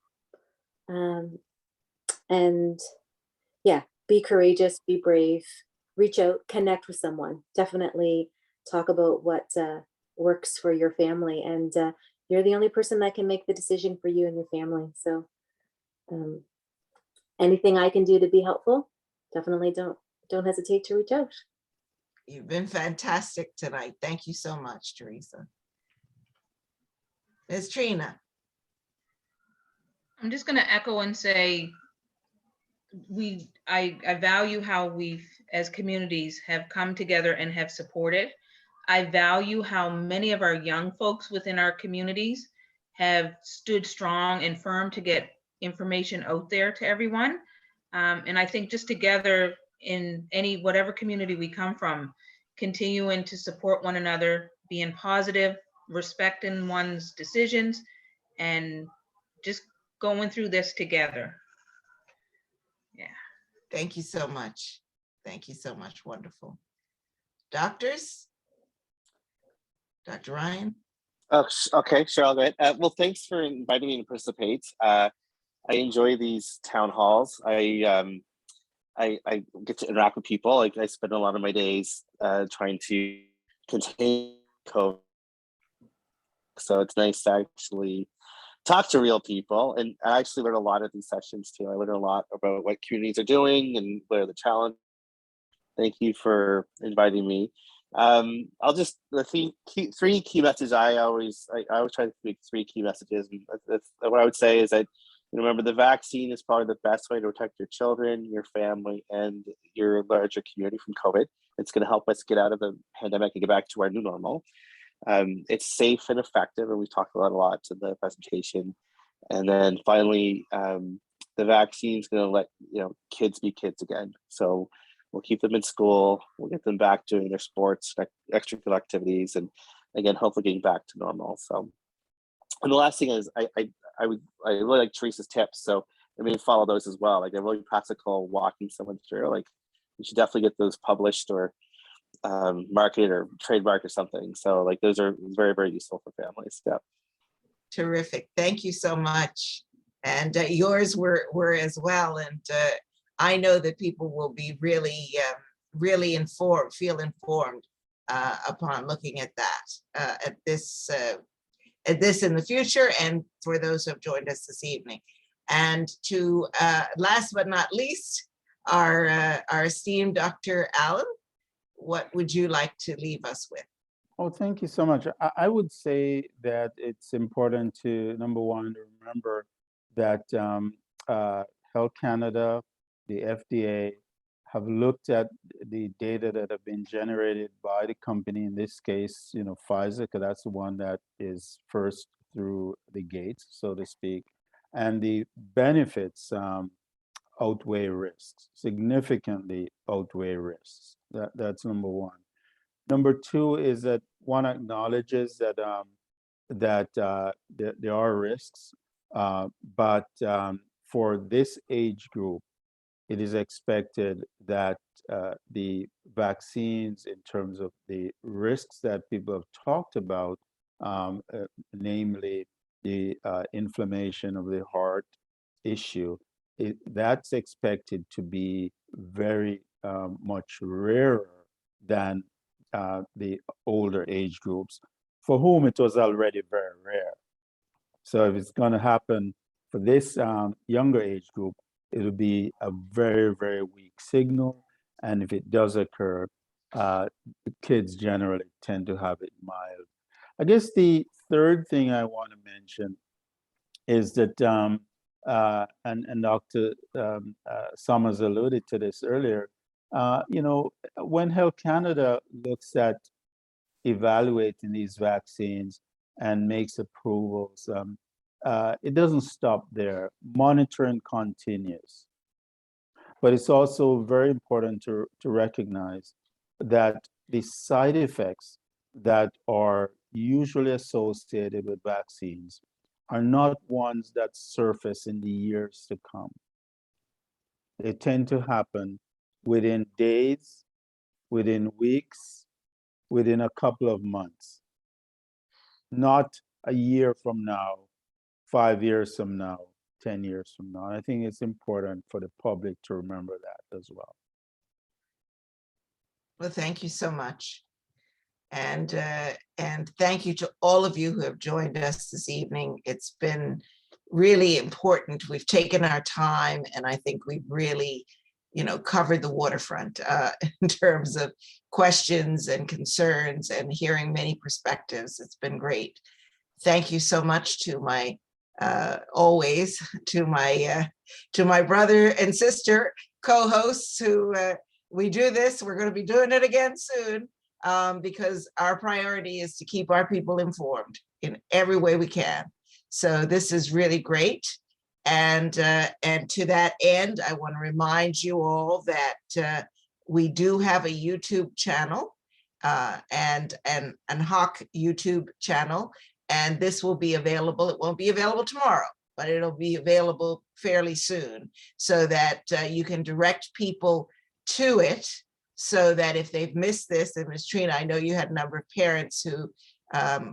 And yeah, be courageous, be brave, reach out, connect with someone. Definitely talk about what works for your family, and you're the only person that can make the decision for you and your family. So anything I can do to be helpful, definitely don't hesitate to reach out. You've been fantastic tonight. Thank you so much, Teresa. Ms. Trina. I'm just going to echo and say I value how we've, as communities, have come together and have supported. I value how many of our young folks within our communities have stood strong and firm to get information out there to everyone. And I think just together in whatever community we come from, continuing to support one another, being positive, respecting one's decisions, and just going through this together. Yeah. Thank you so much. Thank you so much. Wonderful. Doctors? Dr. Ryan? Oh, okay, sure, I'll go ahead. Well, thanks for inviting me to participate. I enjoy these town halls. I get to interact with people. Like I spend a lot of my days trying to contain COVID. So it's nice to actually talk to real people. And I actually learn a lot of these sessions too. I learn a lot about what communities are doing and what are the challenges. Thank you for inviting me. I'll just, the three key messages I always try to make three key messages. And that's what I would say is that, remember, the vaccine is probably the best way to protect your children, your family, and your larger community from COVID. It's going to help us get out of the pandemic and get back to our new normal. It's safe and effective, and we talked about a lot in the presentation. And then finally, the vaccine is going to let kids be kids again. So we'll keep them in school. We'll get them back doing their sports, extracurricular activities, and again, hopefully getting back to normal. So, and the last thing is, I really like Teresa's tips. So I mean, follow those as well. Like they're really practical, walking someone through. Like you should definitely get those published or marketed or trademark or something. So like those are very, very useful for families. Yeah. Terrific. Thank you so much. And yours were as well. And I know that people will be really, really informed, feel informed upon looking at that, at this in the future, and for those who have joined us this evening. And to last but not least, our esteemed Dr. Allen, what would you like to leave us with? Oh, thank you so much. I would say that it's important to, number one, to remember that Health Canada, the FDA, have looked at the data that have been generated by the company, in this case, Pfizer, because that's the one that is first through the gates, so to speak. And the benefits outweigh risks, significantly outweigh risks. That's number one. Number two is that one acknowledges that there are risks, but for this age group, it is expected that the vaccines, in terms of the risks that people have talked about, namely the inflammation of the heart issue, that's expected to be very much rarer than the older age groups, for whom it was already very rare. So if it's going to happen for this younger age group, it'll be a very, very weak signal. And if it does occur, kids generally tend to have it mild. I guess the third thing I want to mention is that, and Dr. Sommers alluded to this earlier, when Health Canada looks at evaluating these vaccines and makes approvals, it doesn't stop there. Monitoring continues. But it's also very important to recognize that the side effects that are usually associated with vaccines are not ones that surface in the years to come. They tend to happen within days, within weeks, within a couple of months, not a year from now, 5 years from now, 10 years from now. And I think it's important for the public to remember that as well. Well, thank you so much. And thank you to all of you who have joined us this evening. It's been really important. We've taken our time, and I think we've really, covered the waterfront in terms of questions and concerns and hearing many perspectives. It's been great. Thank you so much to my always to my brother and sister co-hosts who we do this. We're going to be doing it again soon because our priority is to keep our people informed in every way we can. So this is really great. And to that end, I want to remind you all that we do have a YouTube channel and Hawk YouTube channel. And this will be available. It won't be available tomorrow, but it'll be available fairly soon so that you can direct people to it, so that if they've missed this, and Ms. Trina, I know you had a number of parents who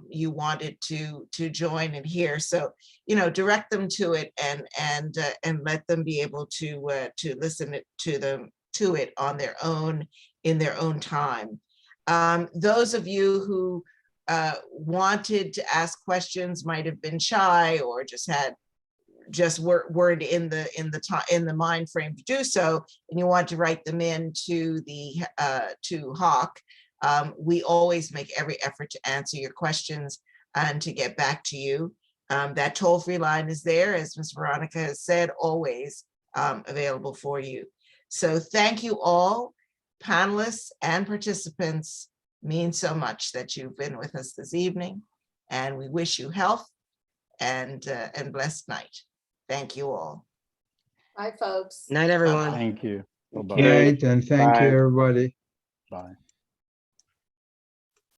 you wanted to join and hear, so direct them to it and let them be able to listen to it on their own, in their own time. Those of you who wanted to ask questions might have been shy or weren't in the mind frame to do so, and you want to write them in to Hawk. We always make every effort to answer your questions and to get back to you. That toll-free line is there, as Ms. Veronica has said, always available for you. So thank you all, panelists and participants. Means so much that you've been with us this evening, and we wish you health and blessed night. Thank you all. Bye, folks. Night, everyone. Thank you. Good Bye-bye. night, and thank you, Bye. everybody. Bye.